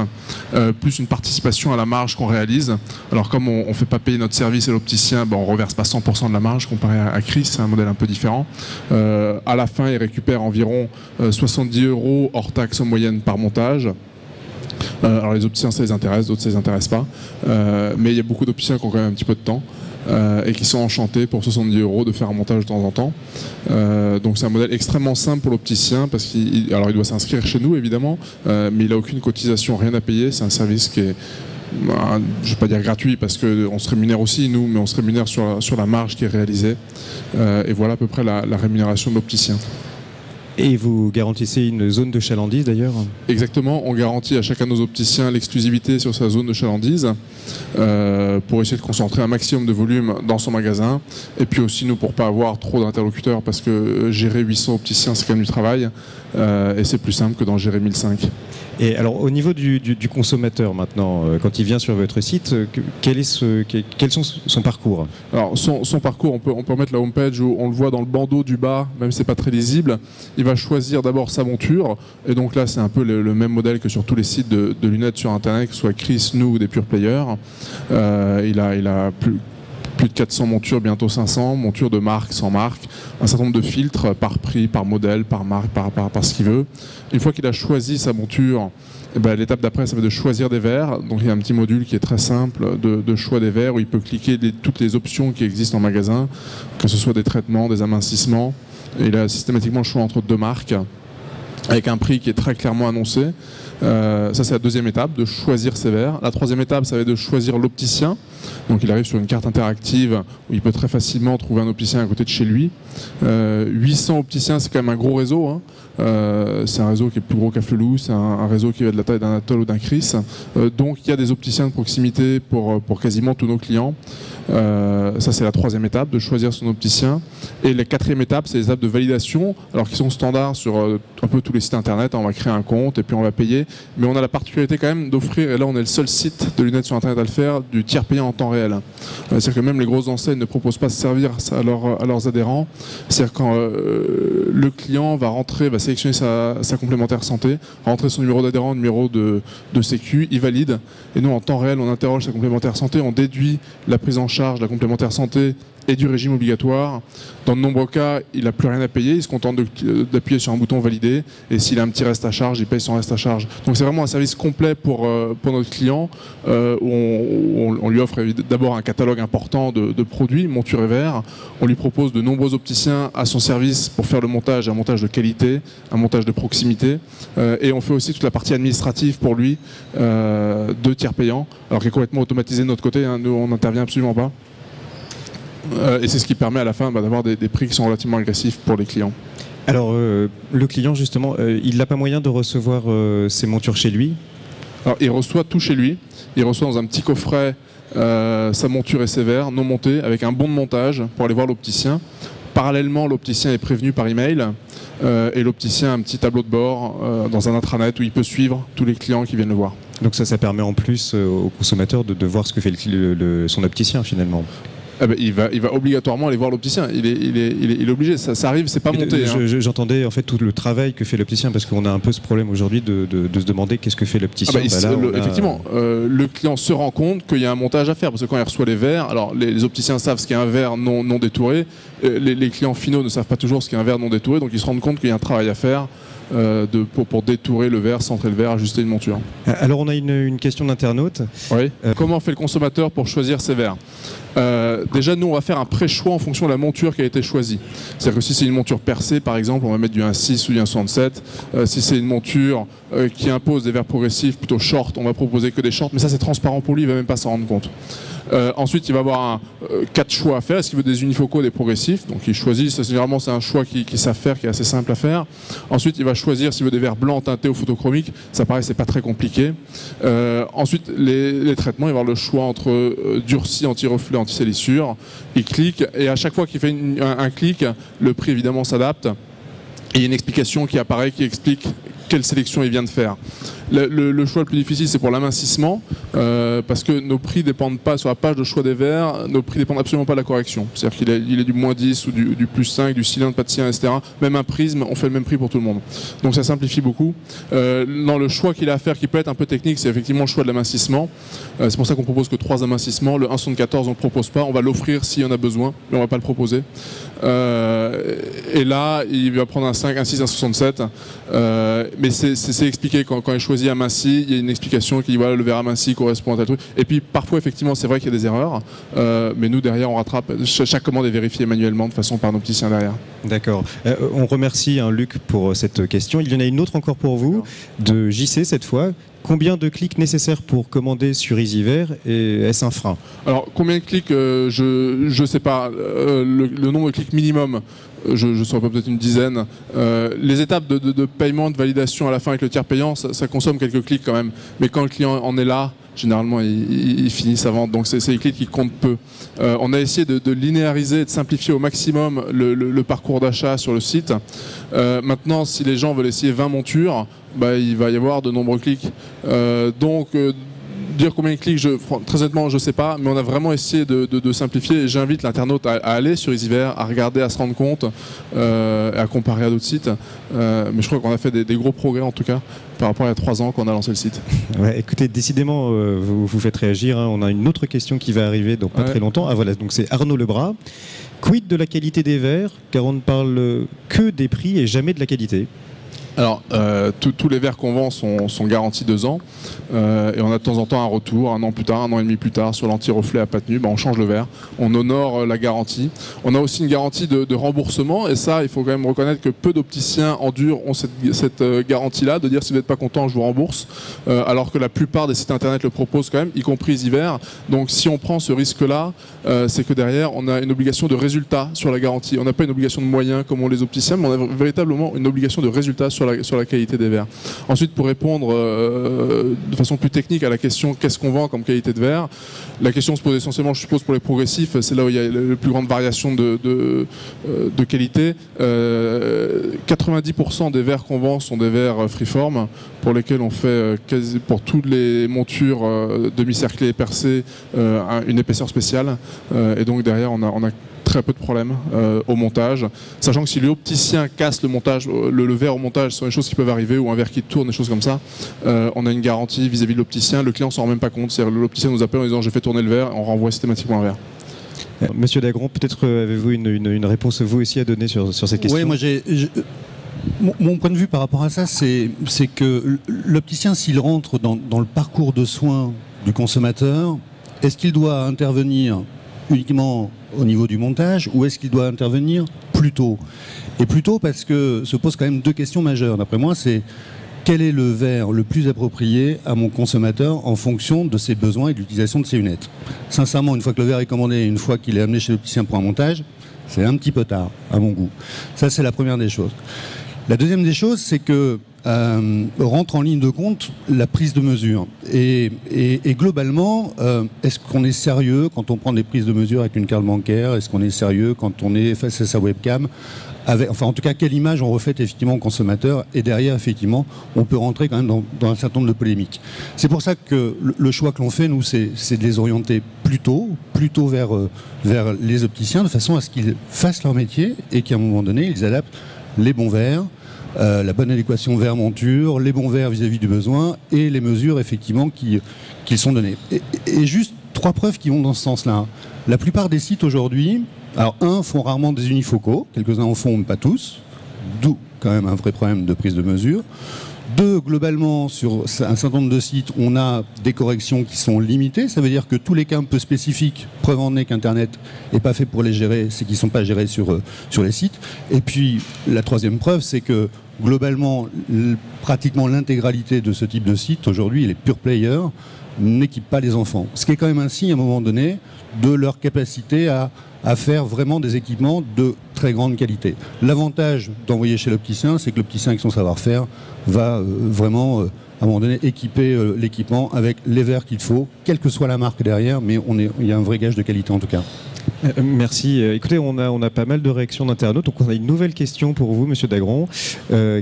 plus une participation à la marge qu'on réalise. Alors, comme on ne fait pas payer notre service à l'opticien, on ne reverse pas 100% de la marge comparé à Chris, c'est un modèle un peu différent. À la fin, il récupère environ 70 € hors taxe en moyenne par montage. Alors les opticiens ça les intéresse, d'autres ça les intéresse pas, mais il y a beaucoup d'opticiens qui ont quand même un petit peu de temps et qui sont enchantés pour 70 € de faire un montage de temps en temps. Donc c'est un modèle extrêmement simple pour l'opticien parce qu'il doit s'inscrire chez nous évidemment, mais il n'a aucune cotisation, rien à payer, c'est un service qui est, je ne vais pas dire gratuit parce qu'on se rémunère aussi nous, mais on se rémunère sur la marge qui est réalisée, et voilà à peu près la rémunération de l'opticien. Et vous garantissez une zone de chalandise d'ailleurs? Exactement, on garantit à chacun de nos opticiens l'exclusivité sur sa zone de chalandise pour essayer de concentrer un maximum de volume dans son magasin, et puis aussi nous pour pas avoir trop d'interlocuteurs parce que gérer 800 opticiens c'est quand même du travail et c'est plus simple que d'en gérer 1005. Et alors au niveau du consommateur maintenant, quand il vient sur votre site, quel sont son parcours? Alors son parcours, on peut remettre la homepage où on le voit dans le bandeau du bas, même si c'est pas très lisible. Il va choisir d'abord sa monture, et donc là c'est un peu le même modèle que sur tous les sites de lunettes sur internet, que ce soit Chris, nous ou des pure players. Il a plus de 400 montures, bientôt 500, montures de marque, sans marque, un certain nombre de filtres par prix, par modèle, par marque, par ce qu'il veut. Une fois qu'il a choisi sa monture, l'étape d'après, ça va être de choisir des verres. Donc il y a un petit module qui est très simple de choix des verres où il peut cliquer toutes les options qui existent en magasin, que ce soit des traitements, des amincissements. Et il a systématiquement le choix entre deux marques avec un prix qui est très clairement annoncé. Ça c'est la deuxième étape, de choisir ses verres. La troisième étape, ça va être de choisir l'opticien. Donc il arrive sur une carte interactive où il peut très facilement trouver un opticien à côté de chez lui. 800 opticiens, c'est quand même un gros réseau, hein. C'est un réseau qui est plus gros qu'Afflelou, c'est un réseau qui va de la taille d'un Atoll ou d'un Chris. Donc il y a des opticiens de proximité pour quasiment tous nos clients. Ça c'est la troisième étape, de choisir son opticien. Et la quatrième étape, c'est les étapes de validation, alors qui sont standards sur un peu tous les sites internet. On va créer un compte et puis on va payer, mais on a la particularité quand même d'offrir, et là on est le seul site de lunettes sur internet à le faire, du tiers payant en temps réel. C'est-à-dire que même les grosses enseignes ne proposent pas ce service à leurs adhérents. C'est-à-dire quand le client va sélectionner sa complémentaire santé, rentrer son numéro d'adhérent, numéro de sécu, il valide, et nous en temps réel on interroge sa complémentaire santé, on déduit la prise en charge de la complémentaire santé et du régime obligatoire. Dans de nombreux cas, il n'a plus rien à payer, il se contente d'appuyer sur un bouton valider, et s'il a un petit reste à charge, il paye son reste à charge. Donc c'est vraiment un service complet pour notre client, où on lui offre d'abord un catalogue important de produits, monture et verre. On lui propose de nombreux opticiens à son service pour faire le montage, un montage de qualité, un montage de proximité, et on fait aussi toute la partie administrative pour lui, de tiers payants, alors qui est complètement automatisé de notre côté, hein. Nous on n'intervient absolument pas. Et c'est ce qui permet à la fin d'avoir des prix qui sont relativement agressifs pour les clients. Alors, le client, justement, il n'a pas moyen de recevoir ses montures chez lui? Alors, il reçoit tout chez lui. Il reçoit dans un petit coffret sa monture et ses verres non montés, avec un bon de montage pour aller voir l'opticien. Parallèlement, l'opticien est prévenu par email, et l'opticien a un petit tableau de bord dans un intranet où il peut suivre tous les clients qui viennent le voir. Donc ça permet en plus au consommateur de voir ce que fait son opticien, finalement. Eh ben, il va obligatoirement aller voir l'opticien. Il est obligé. Ça arrive, c'est pas monté. J'entendais en fait tout le travail que fait l'opticien, parce qu'on a un peu ce problème aujourd'hui de se demander qu'est-ce que fait l'opticien. Effectivement, le client se rend compte qu'il y a un montage à faire, parce que quand il reçoit les verres, alors les opticiens savent ce qu'est un verre non détouré. Les clients finaux ne savent pas toujours ce qu'est un verre non détouré, donc ils se rendent compte qu'il y a un travail à faire. Pour détourer le verre, centrer le verre, ajuster une monture. Alors on a une question d'internaute. Oui. Comment fait le consommateur pour choisir ses verres? Déjà, nous on va faire un pré-choix en fonction de la monture qui a été choisie. C'est-à-dire que si c'est une monture percée par exemple, on va mettre du 1.6 ou du 1.67. Si c'est une monture qui impose des verres progressifs plutôt short, on va proposer que des shorts, mais ça c'est transparent pour lui, il ne va même pas s'en rendre compte. Ensuite, il va avoir 4 choix à faire. Est-ce qu'il veut des unifocaux, des progressifs? Donc il choisit, généralement c'est un choix qu'il savent faire, qui est assez simple à faire. Ensuite, il va choisir s'il veut des verres blancs teintés ou photochromiques. Ça paraît, c'est pas très compliqué. Ensuite, les traitements, il va avoir le choix entre durci, anti-reflet, anti-salissure. Il clique, et à chaque fois qu'il fait un clic, le prix évidemment s'adapte. Et il y a une explication qui apparaît, qui explique quelle sélection il vient de faire. Le choix le plus difficile, c'est pour l'amincissement, parce que nos prix ne dépendent pas, sur la page de choix des verres, nos prix ne dépendent absolument pas de la correction. C'est-à-dire qu'il est du moins 10 ou du plus 5, du cylindre, pas de cylindre, etc. Même un prisme, on fait le même prix pour tout le monde. Donc ça simplifie beaucoup. Dans le choix qu'il a à faire, qui peut être un peu technique, c'est effectivement le choix de l'amincissement. C'est pour ça qu'on propose que 3 amincissements. Le 1,74, on ne le propose pas. On va l'offrir s'il y en a besoin, mais on ne va pas le proposer. Et là, il va prendre un 5, un 6, un 67. Mais c'est expliqué quand il choisit aminci, il y a une explication qui dit voilà, le verre aminci correspond à tel truc. Et puis parfois effectivement c'est vrai qu'il y a des erreurs, mais nous derrière on rattrape. Chaque commande est vérifiée manuellement de façon par un opticien derrière. D'accord. On remercie Luc pour cette question. Il y en a une autre encore pour vous, de JC cette fois. Combien de clics nécessaires pour commander sur EasyVer, et est-ce un frein? Alors combien de clics, je ne sais pas. Le nombre de clics minimum, je saurais pas, peut-être une dizaine. Les étapes de paiement, de validation à la fin avec le tiers payant, ça consomme quelques clics quand même. Mais quand le client en est là, généralement il finit sa vente, donc c'est les clics qui comptent peu. On a essayé de linéariser et de simplifier au maximum le parcours d'achat sur le site. Maintenant, si les gens veulent essayer 20 montures, il va y avoir de nombreux clics. Dire combien de clics, très honnêtement, je ne sais pas, mais on a vraiment essayé de simplifier, et j'invite l'internaute à aller sur EasyVer, à regarder, à se rendre compte, et à comparer à d'autres sites. Mais je crois qu'on a fait des gros progrès, en tout cas, par rapport à il y a 3 ans qu'on a lancé le site. Ouais, écoutez, décidément, vous faites réagir, hein. On a une autre question qui va arriver dans pas très longtemps. Ah voilà, donc c'est Arnaud Lebras. Quid de la qualité des verres, car on ne parle que des prix et jamais de la qualité? Alors, tous les verres qu'on vend sont garantis 2 ans, et on a de temps en temps un retour, 1 an plus tard, 1 an et demi plus tard, sur l'anti-reflet à pâte nue, on change le verre, on honore la garantie. On a aussi une garantie de remboursement, et ça, il faut quand même reconnaître que peu d'opticiens endurent ont cette garantie-là, de dire si vous n'êtes pas content, je vous rembourse, alors que la plupart des sites internet le proposent quand même, y compris EasyVer. Donc si on prend ce risque-là, c'est que derrière, on a une obligation de résultat sur la garantie. On n'a pas une obligation de moyens comme ont les opticiens, mais on a véritablement une obligation de résultat sur la qualité des verres. Ensuite, pour répondre de façon plus technique à la question qu'est-ce qu'on vend comme qualité de verre, la question se pose essentiellement, je suppose, pour les progressifs, c'est là où il y a la plus grande variation de qualité. 90% des verres qu'on vend sont des verres freeform, pour lesquels on fait pour toutes les montures demi-cerclées et percées une épaisseur spéciale, et donc derrière on a très peu de problèmes au montage, sachant que si l'opticien casse le montage, le verre au montage, ce sont des choses qui peuvent arriver, ou un verre qui tourne, des choses comme ça, on a une garantie vis-à-vis de l'opticien, le client ne s'en rend même pas compte, c'est-à-dire l'opticien nous appelle en disant j'ai fait tourner le verre, on renvoie systématiquement un verre. Monsieur Dagron, peut-être avez-vous une réponse vous aussi à donner sur cette question? Oui, moi mon point de vue par rapport à ça, c'est que l'opticien, s'il rentre dans le parcours de soins du consommateur, est-ce qu'il doit intervenir uniquement au niveau du montage ou est-ce qu'il doit intervenir plus tôt? Et plus tôt parce que se posent quand même deux questions majeures. D'après moi, c'est quel est le verre le plus approprié à mon consommateur en fonction de ses besoins et de l'utilisation de ses lunettes. Sincèrement, une fois que le verre est commandé, une fois qu'il est amené chez l'opticien pour un montage, c'est un petit peu tard, à mon goût. Ça, c'est la première des choses. La deuxième des choses, c'est que rentre en ligne de compte la prise de mesure. Et globalement, est-ce qu'on est sérieux quand on prend des prises de mesure avec une carte bancaire? Est-ce qu'on est sérieux quand on est face à sa webcam? Enfin, en tout cas, quelle image on reflète effectivement au consommateur? Et derrière, effectivement, on peut rentrer quand même dans un certain nombre de polémiques. C'est pour ça que le choix que l'on fait, nous, c'est de les orienter plutôt vers les opticiens, de façon à ce qu'ils fassent leur métier et qu'à un moment donné, ils adaptent les bons verres, la bonne adéquation verre-monture, les bons verres vis-à-vis du besoin et les mesures effectivement qui sont données. Et juste 3 preuves qui vont dans ce sens-là. La plupart des sites aujourd'hui, alors font rarement des unifocaux, quelques-uns en font, mais pas tous, d'où quand même un vrai problème de prise de mesure. 2, globalement, sur un certain nombre de sites, on a des corrections qui sont limitées. Ça veut dire que tous les cas un peu spécifiques, preuve en est qu'Internet n'est pas fait pour les gérer, c'est qu'ils ne sont pas gérés sur les sites. Et puis, la 3e preuve, c'est que globalement, pratiquement l'intégralité de ce type de site, aujourd'hui, les pure players, n'équipent pas les enfants. Ce qui est quand même un signe, à un moment donné, de leur capacité à faire vraiment des équipements de très grande qualité. L'avantage d'envoyer chez l'opticien, c'est que l'opticien, avec son savoir-faire, va vraiment, à un moment donné, équiper l'équipement avec les verres qu'il faut, quelle que soit la marque derrière, mais il y a un vrai gage de qualité en tout cas. Merci. Écoutez, on a pas mal de réactions d'internautes, donc on a une nouvelle question pour vous, Monsieur Dagron,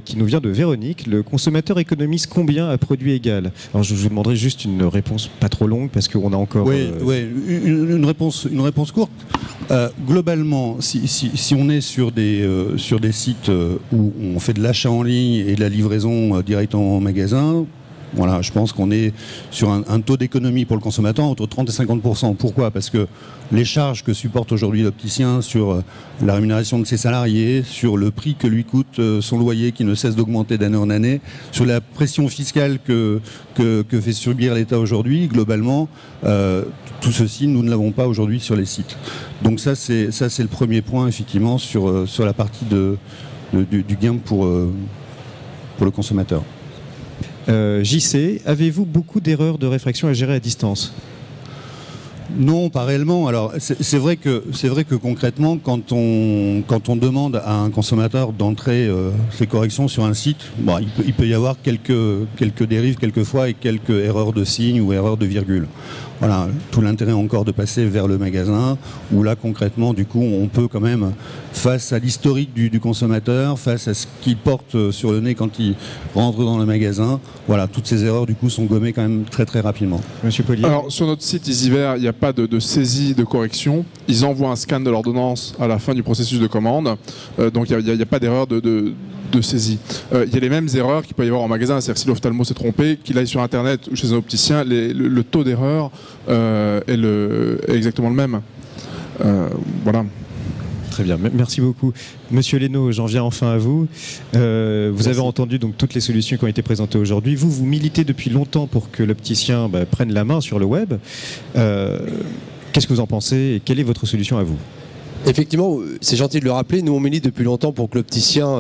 qui nous vient de Véronique. Le consommateur économise combien à produit égal? Alors je vous demanderai juste une réponse pas trop longue, parce qu'on a encore... Oui, une réponse courte. Globalement, si on est sur des sites où on fait de l'achat en ligne et de la livraison directement en magasin, voilà, je pense qu'on est sur un taux d'économie pour le consommateur entre 30 et 50%. Pourquoi? Parce que les charges que supporte aujourd'hui l'opticien sur la rémunération de ses salariés, sur le prix que lui coûte son loyer qui ne cesse d'augmenter d'année en année, sur la pression fiscale que fait subir l'État aujourd'hui, globalement, tout ceci, nous ne l'avons pas aujourd'hui sur les sites. Donc ça, c'est le premier point, effectivement, sur la partie du gain pour le consommateur. JC, avez-vous beaucoup d'erreurs de réfraction à gérer à distance? Non, pas réellement. Alors, c'est vrai que concrètement, quand on demande à un consommateur d'entrer ses corrections sur un site, bon, il peut y avoir quelques dérives quelquefois et quelques erreurs de signes ou erreurs de virgule. Voilà, tout l'intérêt encore de passer vers le magasin, où là concrètement, du coup, on peut quand même, face à l'historique du consommateur, face à ce qu'il porte sur le nez quand il rentre dans le magasin, voilà, toutes ces erreurs du coup sont gommées quand même très très rapidement. Monsieur Polier. Alors sur notre site Easyver, il n'y a pas de saisie de correction. Ils envoient un scan de l'ordonnance à la fin du processus de commande, donc il n'y a pas d'erreur de saisie. Il y a les mêmes erreurs qu'il peut y avoir en magasin, c'est-à-dire si l'ophtalmo s'est trompé, qu'il aille sur internet ou chez un opticien, le taux d'erreur est exactement le même. Voilà. Très bien, merci beaucoup. Monsieur Leno, j'en viens enfin à vous. Vous avez entendu donc toutes les solutions qui ont été présentées aujourd'hui. Vous militez depuis longtemps pour que l'opticien prenne la main sur le web. Qu'est-ce que vous en pensez et quelle est votre solution à vous? Effectivement, c'est gentil de le rappeler, nous on milite depuis longtemps pour que l'opticien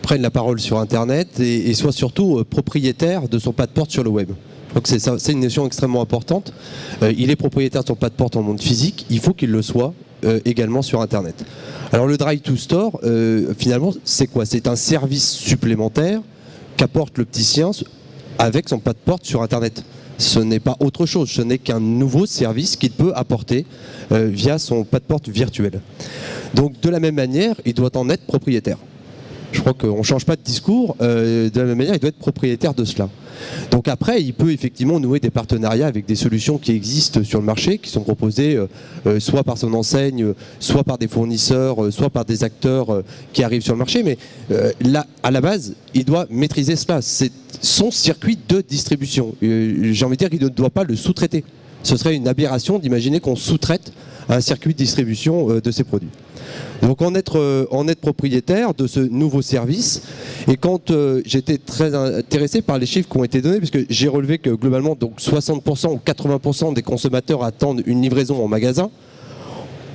prenne la parole sur Internet et soit surtout propriétaire de son pas de porte sur le web. Donc c'est une notion extrêmement importante. Il est propriétaire de son pas de porte en monde physique, il faut qu'il le soit également sur Internet. Alors le Drive to Store, finalement, c'est quoi? C'est un service supplémentaire qu'apporte l'opticien avec son pas de porte sur Internet. Ce n'est pas autre chose, ce n'est qu'un nouveau service qu'il peut apporter via son pas de porte virtuel. Donc de la même manière, il doit en être propriétaire. Je crois qu'on ne change pas de discours, de la même manière, il doit être propriétaire de cela. Donc après, il peut effectivement nouer des partenariats avec des solutions qui existent sur le marché, qui sont proposées soit par son enseigne, soit par des fournisseurs, soit par des acteurs qui arrivent sur le marché. Mais là, à la base, il doit maîtriser cela. C'est son circuit de distribution. J'ai envie de dire qu'il ne doit pas le sous-traiter. Ce serait une aberration d'imaginer qu'on sous-traite un circuit de distribution de ces produits. Donc en être propriétaire de ce nouveau service, et quand j'étais très intéressé par les chiffres qui ont été donnés, parce que j'ai relevé que globalement donc 60% ou 80% des consommateurs attendent une livraison en magasin.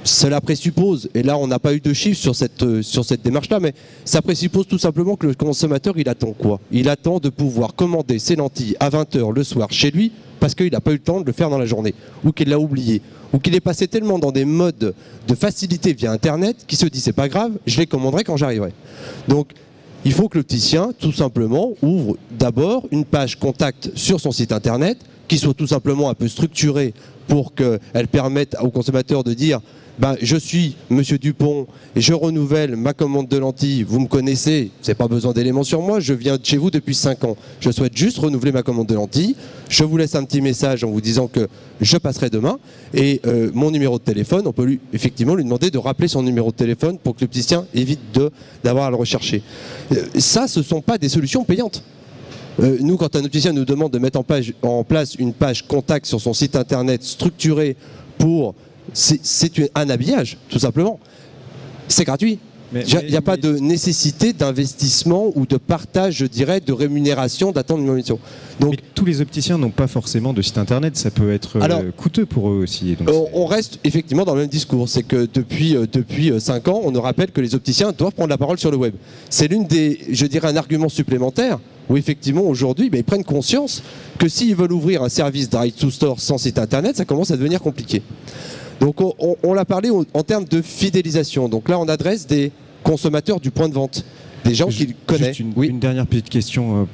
Cela présuppose, et là on n'a pas eu de chiffres sur cette démarche-là, mais ça présuppose tout simplement que le consommateur, il attend quoi? Il attend de pouvoir commander ses lentilles à 20 h le soir chez lui, parce qu'il n'a pas eu le temps de le faire dans la journée, ou qu'il l'a oublié, ou qu'il est passé tellement dans des modes de facilité via Internet qu'il se dit c'est pas grave, je les commanderai quand j'arriverai. Donc il faut que l'opticien, tout simplement, ouvre d'abord une page contact sur son site Internet, qui soit tout simplement un peu structurée pour qu'elle permette aux consommateurs de dire je suis Monsieur Dupont et je renouvelle ma commande de lentilles, vous me connaissez, vous n'avez pas besoin d'éléments sur moi, je viens de chez vous depuis 5 ans, je souhaite juste renouveler ma commande de lentilles, je vous laisse un petit message en vous disant que je passerai demain, et mon numéro de téléphone, on peut effectivement lui demander de rappeler son numéro de téléphone pour que l'opticien évite d'avoir à le rechercher. Ça, ce ne sont pas des solutions payantes. Nous, quand un opticien nous demande de mettre en place une page contact sur son site internet structurée pour... C'est un habillage, tout simplement. C'est gratuit. Il n'y a pas de nécessité d'investissement ou de partage, je dirais, de rémunération, d'attendre une mission. Donc, mais tous les opticiens n'ont pas forcément de site internet, ça peut être coûteux pour eux aussi. Donc on reste effectivement dans le même discours, c'est que depuis 5 ans, on nous rappelle que les opticiens doivent prendre la parole sur le web. C'est l'une des, je dirais, un argument supplémentaire où effectivement aujourd'hui, ils prennent conscience que s'ils veulent ouvrir un service direct to store sans site internet, ça commence à devenir compliqué. Donc on l'a parlé en termes de fidélisation. Donc là, on adresse des consommateurs du point de vente, des gens qui connaissent. Une dernière petite question.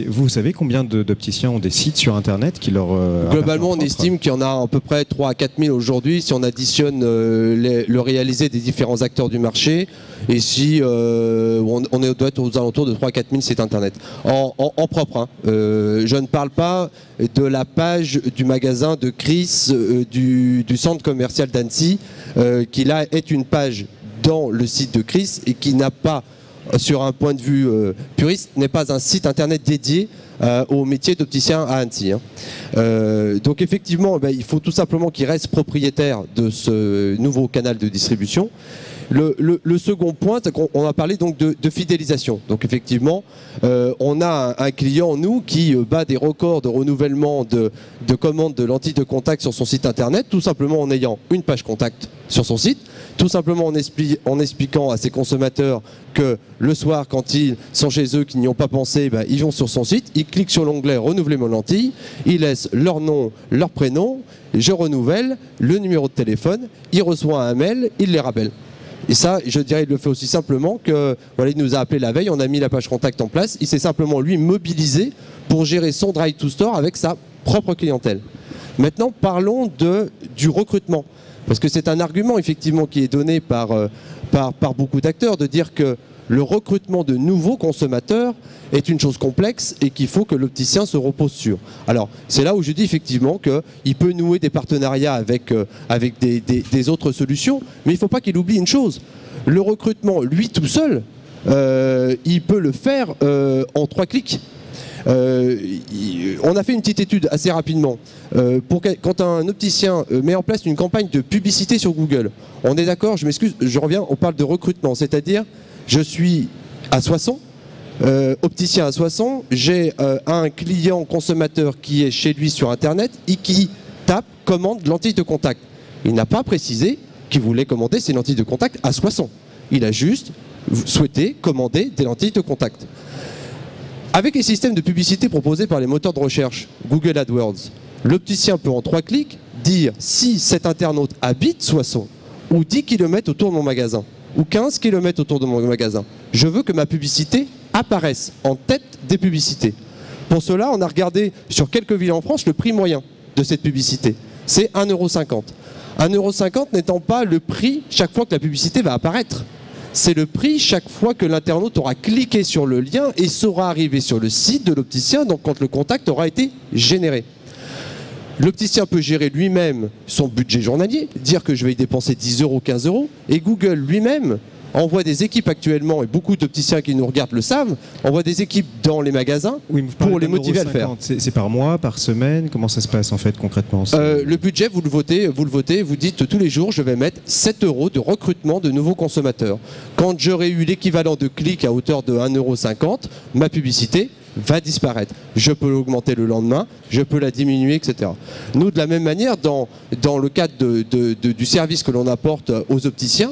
Vous savez combien d'opticiens ont des sites sur Internet qui leur... Globalement, on estime qu'il y en a à peu près 3 à 4 000 aujourd'hui, si on additionne le réalisé des différents acteurs du marché, et si on doit être aux alentours de 3 à 4 000 sites Internet. En propre, hein. Je ne parle pas de la page du magasin de Chris, du centre commercial d'Annecy, qui là est une page dans le site de Chris et qui n'a pas, sur un point de vue puriste, n'est pas un site internet dédié au métier d'opticien à Annecy. Hein. Donc effectivement, il faut tout simplement qu'il reste propriétaire de ce nouveau canal de distribution. Le second point, c'est qu'on a parlé donc de fidélisation. Donc effectivement, on a un client, nous, qui bat des records de renouvellement de commandes de lentilles de contact sur son site internet, tout simplement en ayant une page contact sur son site, tout simplement en expliquant à ses consommateurs que le soir, quand ils sont chez eux, qu'ils n'y ont pas pensé, ils vont sur son site, ils cliquent sur l'onglet « Renouveler mon lentille », ils laissent leur nom, leur prénom, je renouvelle, le numéro de téléphone, il reçoit un mail, il les rappelle. Et ça, je dirais, il le fait aussi simplement que, voilà, il nous a appelé la veille, on a mis la page contact en place, il s'est simplement, lui, mobilisé pour gérer son drive to store avec sa propre clientèle. Maintenant, parlons du recrutement. Parce que c'est un argument, effectivement, qui est donné par beaucoup d'acteurs, de dire que le recrutement de nouveaux consommateurs est une chose complexe et qu'il faut que l'opticien se repose sur. Alors, c'est là où je dis effectivement qu'il peut nouer des partenariats avec des autres solutions, mais il ne faut pas qu'il oublie une chose. Le recrutement, lui tout seul, il peut le faire en 3 clics. On a fait une petite étude assez rapidement. Quand un opticien met en place une campagne de publicité sur Google, on est d'accord, je m'excuse, je reviens, on parle de recrutement, c'est-à-dire je suis à Soissons, opticien à Soissons, j'ai un client consommateur qui est chez lui sur Internet et qui tape « commande lentilles de contact ». Il n'a pas précisé qu'il voulait commander ses lentilles de contact à Soissons. Il a juste souhaité commander des lentilles de contact. Avec les systèmes de publicité proposés par les moteurs de recherche, Google AdWords, l'opticien peut en 3 clics dire si cet internaute habite Soissons ou 10 km autour de mon magasin ou 15 km autour de mon magasin. Je veux que ma publicité apparaisse en tête des publicités. Pour cela, on a regardé sur quelques villes en France le prix moyen de cette publicité. C'est 1,50 €. 1,50 € n'étant pas le prix chaque fois que la publicité va apparaître. C'est le prix chaque fois que l'internaute aura cliqué sur le lien et sera arrivé sur le site de l'opticien, donc quand le contact aura été généré. L'opticien peut gérer lui-même son budget journalier, dire que je vais y dépenser 10 €, 15 €, et Google lui-même On voit des équipes actuellement, et beaucoup d'opticiens qui nous regardent le savent, on voit des équipes dans les magasins pour les motiver à le faire. C'est par mois, par semaine? Comment ça se passe en fait concrètement? Le budget, vous le votez, vous dites tous les jours, je vais mettre 7 € de recrutement de nouveaux consommateurs. Quand j'aurai eu l'équivalent de clics à hauteur de 1,50 €, ma publicité va disparaître. Je peux l'augmenter le lendemain, je peux la diminuer, etc. Nous, de la même manière, dans le cadre du service que l'on apporte aux opticiens,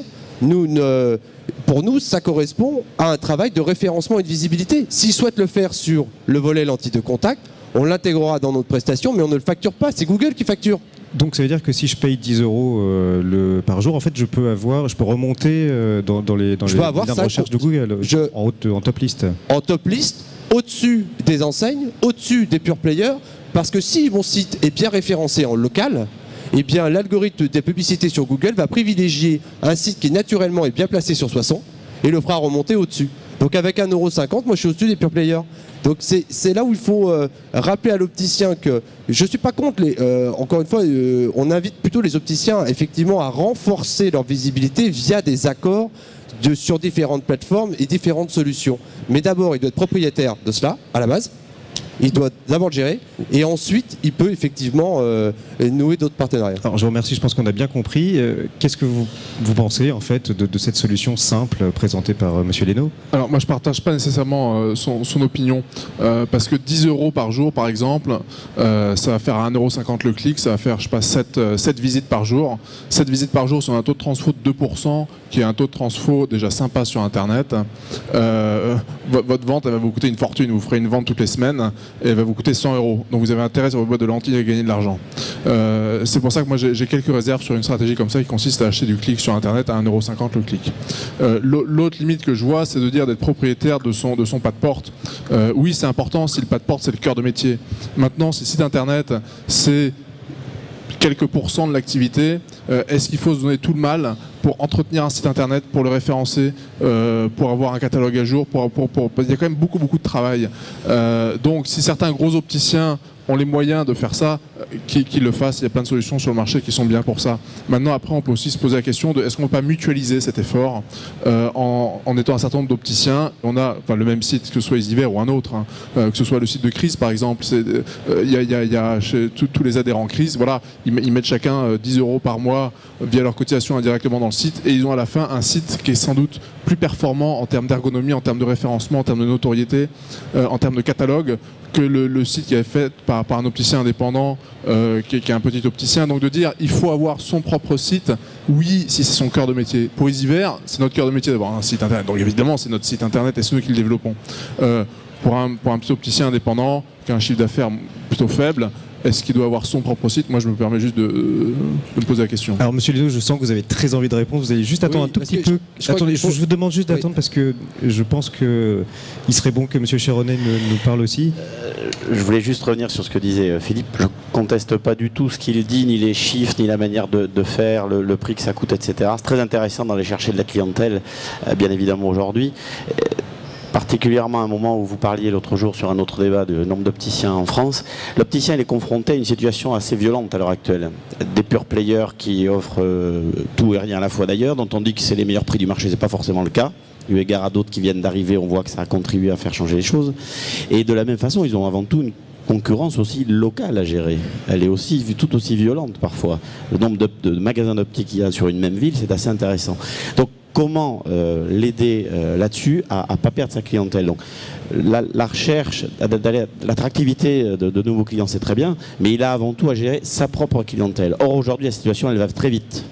pour nous, ça correspond à un travail de référencement et de visibilité. S'ils souhaitent le faire sur le volet lentille de contact, on l'intégrera dans notre prestation, mais on ne le facture pas, c'est Google qui facture. Donc ça veut dire que si je paye 10 € par jour, en fait, je peux remonter dans les liens de recherche de Google en top list. En top list, au-dessus des enseignes, au-dessus des pure players, parce que si mon site est bien référencé en local, eh bien l'algorithme des publicités sur Google va privilégier un site qui naturellement est bien placé sur Soissons et le fera remonter au-dessus. Donc avec 1,50 €, moi je suis au-dessus des pure players. Donc c'est là où il faut rappeler à l'opticien que je ne suis pas contre encore une fois, on invite plutôt les opticiens effectivement à renforcer leur visibilité via des accords sur différentes plateformes et différentes solutions. Mais d'abord, il doit être propriétaire de cela, à la base. Il doit d'abord le gérer et ensuite il peut effectivement nouer d'autres partenariats. Alors je vous remercie, je pense qu'on a bien compris. Qu'est-ce que vous pensez en fait de cette solution simple présentée par Monsieur Leno? Alors moi je partage pas nécessairement son opinion parce que 10 € par jour par exemple, ça va faire à 1,50 € le clic, ça va faire je sais pas 7 visites par jour. 7 visites par jour sur un taux de transfo de 2%, qui est un taux de transfo déjà sympa sur internet. Votre vente elle va vous coûter une fortune, vous ferez une vente toutes les semaines et elle va vous coûter 100 €. Donc vous avez intérêt sur votre boîte de lentilles à gagner de l'argent. C'est pour ça que moi j'ai quelques réserves sur une stratégie comme ça qui consiste à acheter du clic sur internet à 1,50 € le clic. L'autre limite que je vois, c'est de dire d'être propriétaire de son pas de porte. Oui, c'est important si le pas de porte c'est le cœur de métier. Maintenant, si site internet c'est quelques pourcents de l'activité, est-ce qu'il faut se donner tout le mal pour entretenir un site internet, pour le référencer, pour avoir un catalogue à jour, il y a quand même beaucoup de travail. Donc si certains gros opticiens ont les moyens de faire ça, qu'ils le fassent, il y a plein de solutions sur le marché qui sont bien pour ça. Maintenant, après, on peut aussi se poser la question de est-ce qu'on ne peut pas mutualiser cet effort en étant un certain nombre d'opticiens. On a le même site, que ce soit Isiver ou un autre, hein, que ce soit le site de Crise par exemple, il y a chez tous les adhérents Crise, voilà, ils mettent chacun 10 € par mois via leur cotisation indirectement dans le site et ils ont à la fin un site qui est sans doute plus performant en termes d'ergonomie, en termes de référencement, en termes de notoriété, en termes de catalogue que le site qui est fait par un opticien indépendant qui est un petit opticien. Donc de dire il faut avoir son propre site, oui, si c'est son cœur de métier. Pour Isiver, c'est notre cœur de métier d'avoir un site internet. Donc évidemment, c'est notre site internet et c'est nous qui le développons. Pour un petit opticien indépendant qui a un chiffre d'affaires plutôt faible, est-ce qu'il doit avoir son propre site? Moi, je me permets juste de me poser la question. Alors, Monsieur Leno, je sens que vous avez très envie de répondre. Vous allez juste attendre un tout petit peu. Attendez, je vous demande juste d'attendre parce que je pense qu'il serait bon que Monsieur Chéronnet nous parle aussi. Je voulais juste revenir sur ce que disait Philippe. Je ne conteste pas du tout ce qu'il dit, ni les chiffres, ni la manière de faire, le prix que ça coûte, etc. C'est très intéressant d'aller chercher de la clientèle, bien évidemment, aujourd'hui. Particulièrement à un moment où vous parliez l'autre jour sur un autre débat du nombre d'opticiens en France, l'opticien il est confronté à une situation assez violente à l'heure actuelle. Des pure players qui offrent tout et rien à la fois d'ailleurs, dont on dit que c'est les meilleurs prix du marché, c'est pas forcément le cas. Eu égard à d'autres qui viennent d'arriver, on voit que ça a contribué à faire changer les choses. Et de la même façon, ils ont avant tout une concurrence aussi locale à gérer. Elle est aussi tout aussi violente parfois. Le nombre de magasins d'optique qu'il y a sur une même ville, c'est assez intéressant. Donc comment l'aider là-dessus à ne pas perdre sa clientèle. Donc, la recherche, l'attractivité de nouveaux clients, c'est très bien, mais il a avant tout à gérer sa propre clientèle. Or, aujourd'hui, la situation, elle va très vite.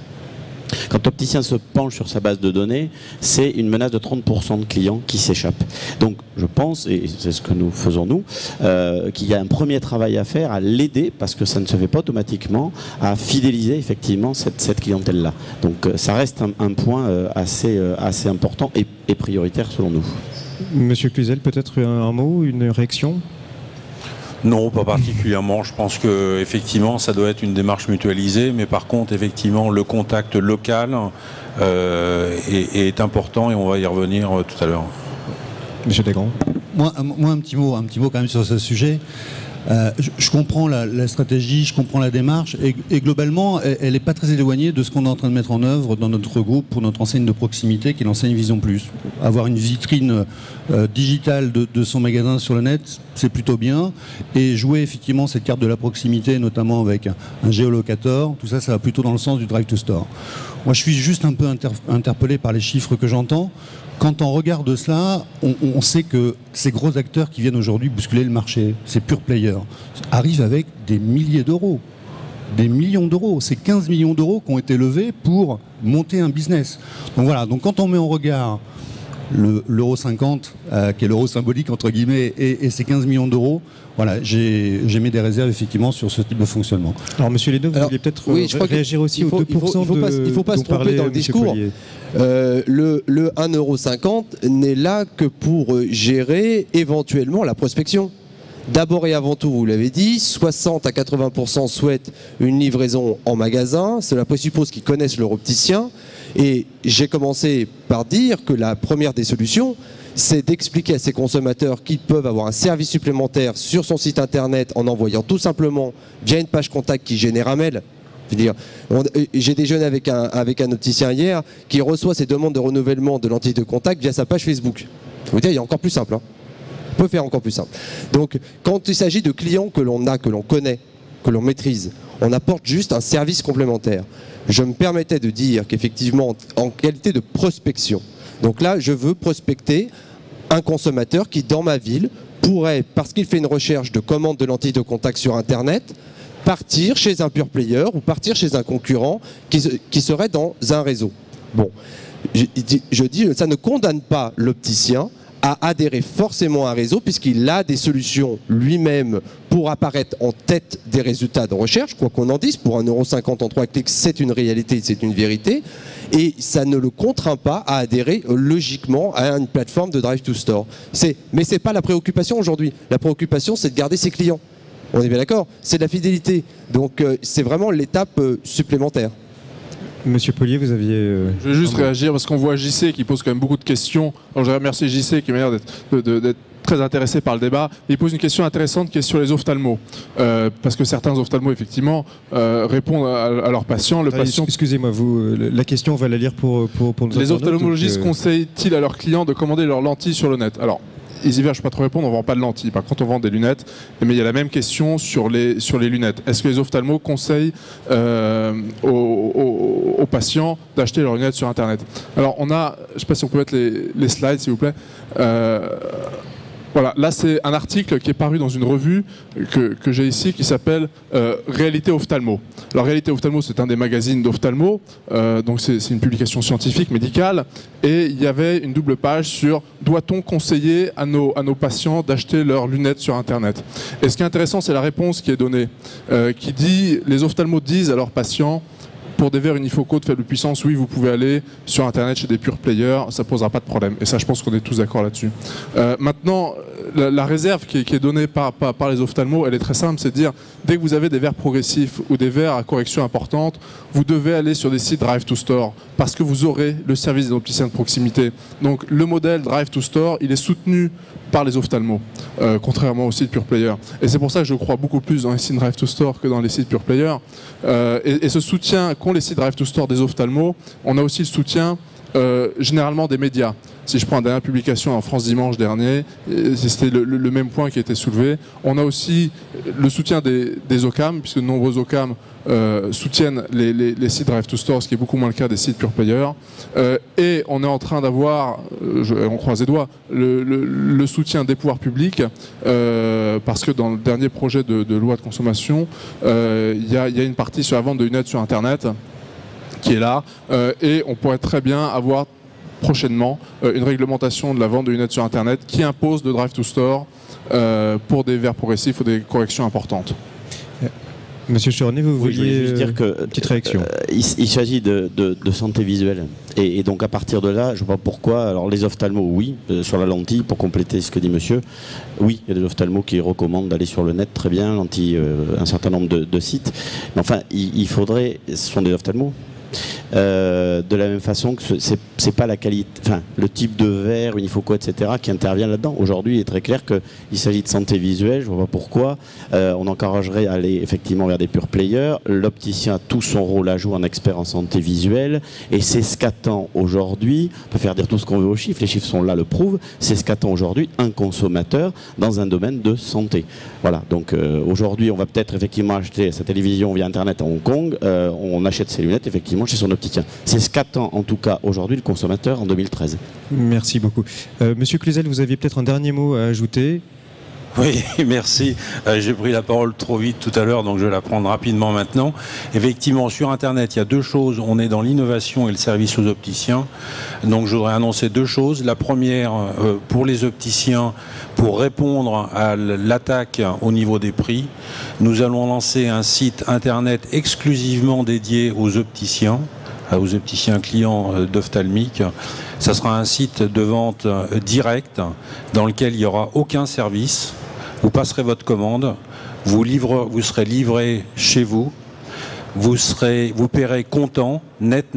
Quand l'opticien se penche sur sa base de données, c'est une menace de 30% de clients qui s'échappent. Donc je pense, et c'est ce que nous faisons nous, qu'il y a un premier travail à faire, à l'aider, parce que ça ne se fait pas automatiquement, à fidéliser effectivement cette clientèle-là. Donc ça reste un point assez important et prioritaire selon nous. Monsieur Cluzel, peut-être un mot, une réaction ? Non, pas particulièrement. Je pense que effectivement, ça doit être une démarche mutualisée, mais par contre, effectivement, le contact local est important et on va y revenir tout à l'heure. Monsieur Desgrands. Moi, un petit mot quand même sur ce sujet. Je comprends la stratégie, je comprends la démarche, et globalement, elle n'est pas très éloignée de ce qu'on est en train de mettre en œuvre dans notre groupe pour notre enseigne de proximité, qui est l'enseigne Vision Plus. Avoir une vitrine digitale de son magasin sur le net, c'est plutôt bien, et jouer effectivement cette carte de la proximité, notamment avec un géolocator, tout ça, ça va plutôt dans le sens du Drive to Store. Moi, je suis juste un peu interpellé par les chiffres que j'entends. Quand on regarde cela, on sait que ces gros acteurs qui viennent aujourd'hui bousculer le marché, ces pure players, arrivent avec des milliers d'euros, des millions d'euros. C'est 15 millions d'euros qui ont été levés pour monter un business. Donc voilà, donc quand on met en regard l'euro 50, qui est l'euro symbolique entre guillemets, et ces 15 millions d'euros, voilà, j'ai mis des réserves effectivement sur ce type de fonctionnement. Alors Monsieur Leno, vous vouliez peut-être réagir aussi aux 2% il ne faut pas se tromper dans le discours. Le 1,50 € n'est là que pour gérer éventuellement la prospection. D'abord et avant tout, vous l'avez dit, 60 à 80% souhaitent une livraison en magasin. Cela présuppose qu'ils connaissent leur opticien. Et j'ai commencé par dire que la première des solutions, c'est d'expliquer à ces consommateurs qu'ils peuvent avoir un service supplémentaire sur son site internet en envoyant tout simplement via une page contact qui génère un mail. J'ai déjeuné avec un opticien hier qui reçoit ses demandes de renouvellement de lentilles de contact via sa page Facebook. Je vous dire, il y a encore plus simple. On peut faire encore plus simple. Donc, quand il s'agit de clients que l'on a, que l'on connaît, que l'on maîtrise, on apporte juste un service complémentaire. Je me permettais de dire qu'effectivement, en qualité de prospection, donc là, je veux prospecter un consommateur qui, dans ma ville, pourrait, parce qu'il fait une recherche de commande de lentilles de contact sur Internet, partir chez un pure player ou partir chez un concurrent qui serait dans un réseau. Bon, je dis, ça ne condamne pas l'opticien à adhérer forcément à un réseau puisqu'il a des solutions lui-même pour apparaître en tête des résultats de recherche, quoi qu'on en dise. Pour 1,50 € en 3 clics, c'est une réalité, c'est une vérité. Et ça ne le contraint pas à adhérer logiquement à une plateforme de Drive to Store. Mais ce n'est pas la préoccupation aujourd'hui. La préoccupation, c'est de garder ses clients. On est bien d'accord? C'est de la fidélité. Donc c'est vraiment l'étape supplémentaire. Monsieur Polier, vous aviez... Je vais juste réagir parce qu'on voit JC qui pose quand même beaucoup de questions. Alors je remercie JC qui m'a l'air d'être très intéressé par le débat. Il pose une question intéressante qui est sur les ophtalmos. Parce que certains ophtalmos, effectivement, répondent à leurs patients. Excusez-moi, la question, on va la lire pour nous. Les ophtalmologistes conseillent-ils à leurs clients de commander leurs lentilles sur le net? Alors, Easyver, je ne peux pas trop répondre, on ne vend pas de lentilles. Par contre, on vend des lunettes. Mais il y a la même question sur les lunettes. Est-ce que les ophtalmos conseillent aux patients d'acheter leurs lunettes sur Internet? Alors, on a, je ne sais pas si on peut mettre les slides, s'il vous plaît. Voilà, là c'est un article qui est paru dans une revue que j'ai ici qui s'appelle Réalité Ophtalmo. Alors Réalité Ophtalmo, c'est un des magazines d'ophtalmo, donc c'est une publication scientifique, médicale, et il y avait une double page sur doit-on conseiller à nos patients d'acheter leurs lunettes sur Internet. Et ce qui est intéressant, c'est la réponse qui est donnée, qui dit, les ophtalmos disent à leurs patients, pour des verres unifocaux de faible puissance, oui, vous pouvez aller sur Internet chez des pure players, ça ne posera pas de problème. Et ça, je pense qu'on est tous d'accord là-dessus. Maintenant, la réserve qui est donnée par les ophtalmos, elle est très simple, c'est de dire, dès que vous avez des verres progressifs ou des verres à correction importante, vous devez aller sur des sites Drive to Store, parce que vous aurez le service des opticiens de proximité. Donc le modèle Drive to Store, il est soutenu par les ophtalmos, contrairement aux sites pure player. Et c'est pour ça que je crois beaucoup plus dans les sites Drive to Store que dans les sites pure player. Et ce soutien qu'ont les sites Drive to Store des ophtalmos, on a aussi le soutien généralement des médias. Si je prends la dernière publication en France Dimanche dernier, c'était le même point qui a été soulevé. On a aussi le soutien des OCAM, puisque de nombreux OCAM soutiennent les sites Drive to Store, ce qui est beaucoup moins le cas des sites pure player. Et on est en train d'avoir, on croise les doigts, le soutien des pouvoirs publics, parce que dans le dernier projet de loi de consommation, il y a une partie sur la vente de lunettes sur Internet qui est là, et on pourrait très bien avoir prochainement une réglementation de la vente de lunettes sur Internet qui impose de Drive to Store pour des verres progressifs ou des corrections importantes. Monsieur Chornet, vous vouliez juste dire que petite réaction. Il s'agit de santé visuelle. Et donc à partir de là, je ne sais pas pourquoi, alors les ophtalmos, oui, sur la lentille, pour compléter ce que dit monsieur, oui, il y a des ophtalmos qui recommandent d'aller sur le net, très bien, lentille, un certain nombre de sites. Mais enfin, il faudrait, ce sont des ophtalmos, de la même façon que c'est pas la qualité, enfin le type de verre, unifoco, etc. qui intervient là-dedans. Aujourd'hui, il est très clair qu'il s'agit de santé visuelle. Je vois pas pourquoi on encouragerait à aller effectivement vers des pure players. L'opticien a tout son rôle à jouer en expert en santé visuelle, et c'est ce qu'attend aujourd'hui. On peut faire dire tout ce qu'on veut aux chiffres, les chiffres sont là, le prouvent. C'est ce qu'attend aujourd'hui un consommateur dans un domaine de santé. Voilà. Donc aujourd'hui, on va peut-être effectivement acheter sa télévision via Internet à Hong Kong. On achète ses lunettes effectivement chez son opticien. C'est ce qu'attend en tout cas aujourd'hui le consommateur en 2013. Merci beaucoup. Monsieur Cluzel, vous aviez peut-être un dernier mot à ajouter? Oui, merci. J'ai pris la parole trop vite tout à l'heure, donc je vais la prendre rapidement maintenant. Effectivement, sur Internet, il y a deux choses. On est dans l'innovation et le service aux opticiens. Donc je voudrais annoncer deux choses. La première, pour les opticiens, pour répondre à l'attaque au niveau des prix, nous allons lancer un site Internet exclusivement dédié aux opticiens clients d'ophtalmique. Ça sera un site de vente direct dans lequel il n'y aura aucun service. Vous passerez votre commande, vous serez livré chez vous, vous paierez comptant, net,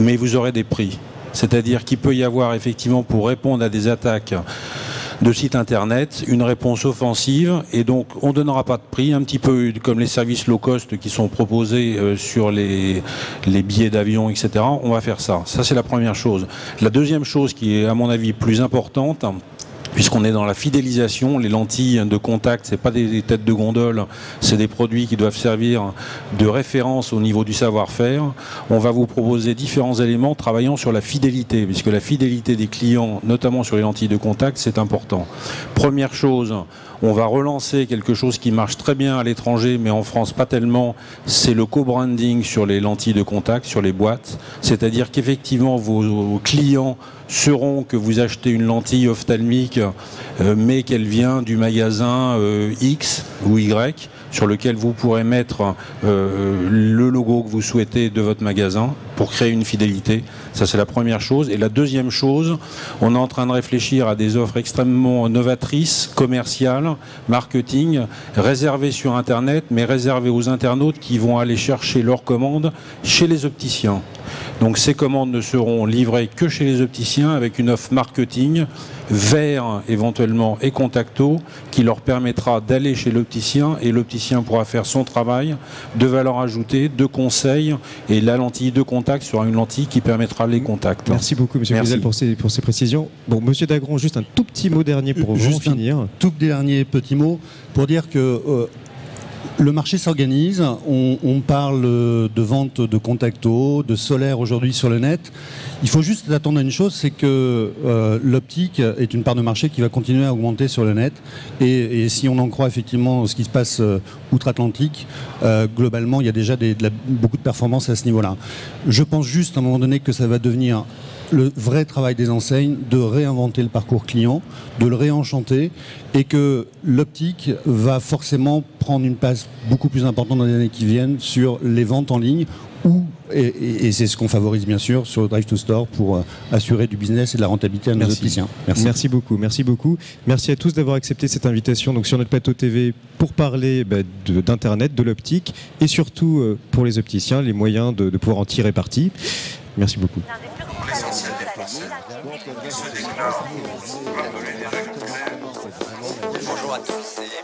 mais vous aurez des prix. C'est-à-dire qu'il peut y avoir effectivement, pour répondre à des attaques de sites internet, une réponse offensive, et donc on ne donnera pas de prix, un petit peu comme les services low cost qui sont proposés sur les billets d'avion, etc. On va faire ça. Ça, c'est la première chose. La deuxième chose qui est à mon avis plus importante, puisqu'on est dans la fidélisation, les lentilles de contact, c'est pas des têtes de gondole, c'est des produits qui doivent servir de référence au niveau du savoir-faire. On va vous proposer différents éléments travaillant sur la fidélité, puisque la fidélité des clients, notamment sur les lentilles de contact, c'est important. Première chose, on va relancer quelque chose qui marche très bien à l'étranger, mais en France pas tellement, c'est le co-branding sur les lentilles de contact, sur les boîtes. C'est-à-dire qu'effectivement, vos clients sauront que vous achetez une lentille ophtalmique, mais qu'elle vient du magasin X ou Y, sur lequel vous pourrez mettre le logo que vous souhaitez de votre magasin pour créer une fidélité. Ça, c'est la première chose. Et la deuxième chose, on est en train de réfléchir à des offres extrêmement novatrices, commerciales, marketing, réservées sur Internet, mais réservées aux internautes qui vont aller chercher leurs commandes chez les opticiens. Donc ces commandes ne seront livrées que chez les opticiens avec une offre marketing vers éventuellement et contacto qui leur permettra d'aller chez l'opticien, et l'opticien pourra faire son travail de valeur ajoutée, de conseils, et la lentille de contact sera une lentille qui permettra les contacts. Merci beaucoup monsieur Cluzel pour ces précisions. Bon, monsieur Dagron, juste un tout petit mot dernier pour vous finir. Un tout dernier petit mot pour dire que le marché s'organise, on parle de vente de contacto, de solaire aujourd'hui sur le net. Il faut juste attendre à une chose, c'est que l'optique est une part de marché qui va continuer à augmenter sur le net. Et si on en croit effectivement ce qui se passe outre-Atlantique, globalement, il y a déjà beaucoup de performances à ce niveau-là. Je pense juste à un moment donné que ça va devenir le vrai travail des enseignes de réinventer le parcours client, de le réenchanter, et que l'optique va forcément prendre une place beaucoup plus importante dans les années qui viennent sur les ventes en ligne, et c'est ce qu'on favorise bien sûr sur le Drive to Store pour assurer du business et de la rentabilité à nos opticiens. Merci beaucoup. Merci à tous d'avoir accepté cette invitation donc sur notre plateau TV pour parler d'Internet, de l'optique, et surtout pour les opticiens, les moyens de pouvoir en tirer parti. Merci beaucoup. L'essentiel des placements se déclare. Bonjour à tous.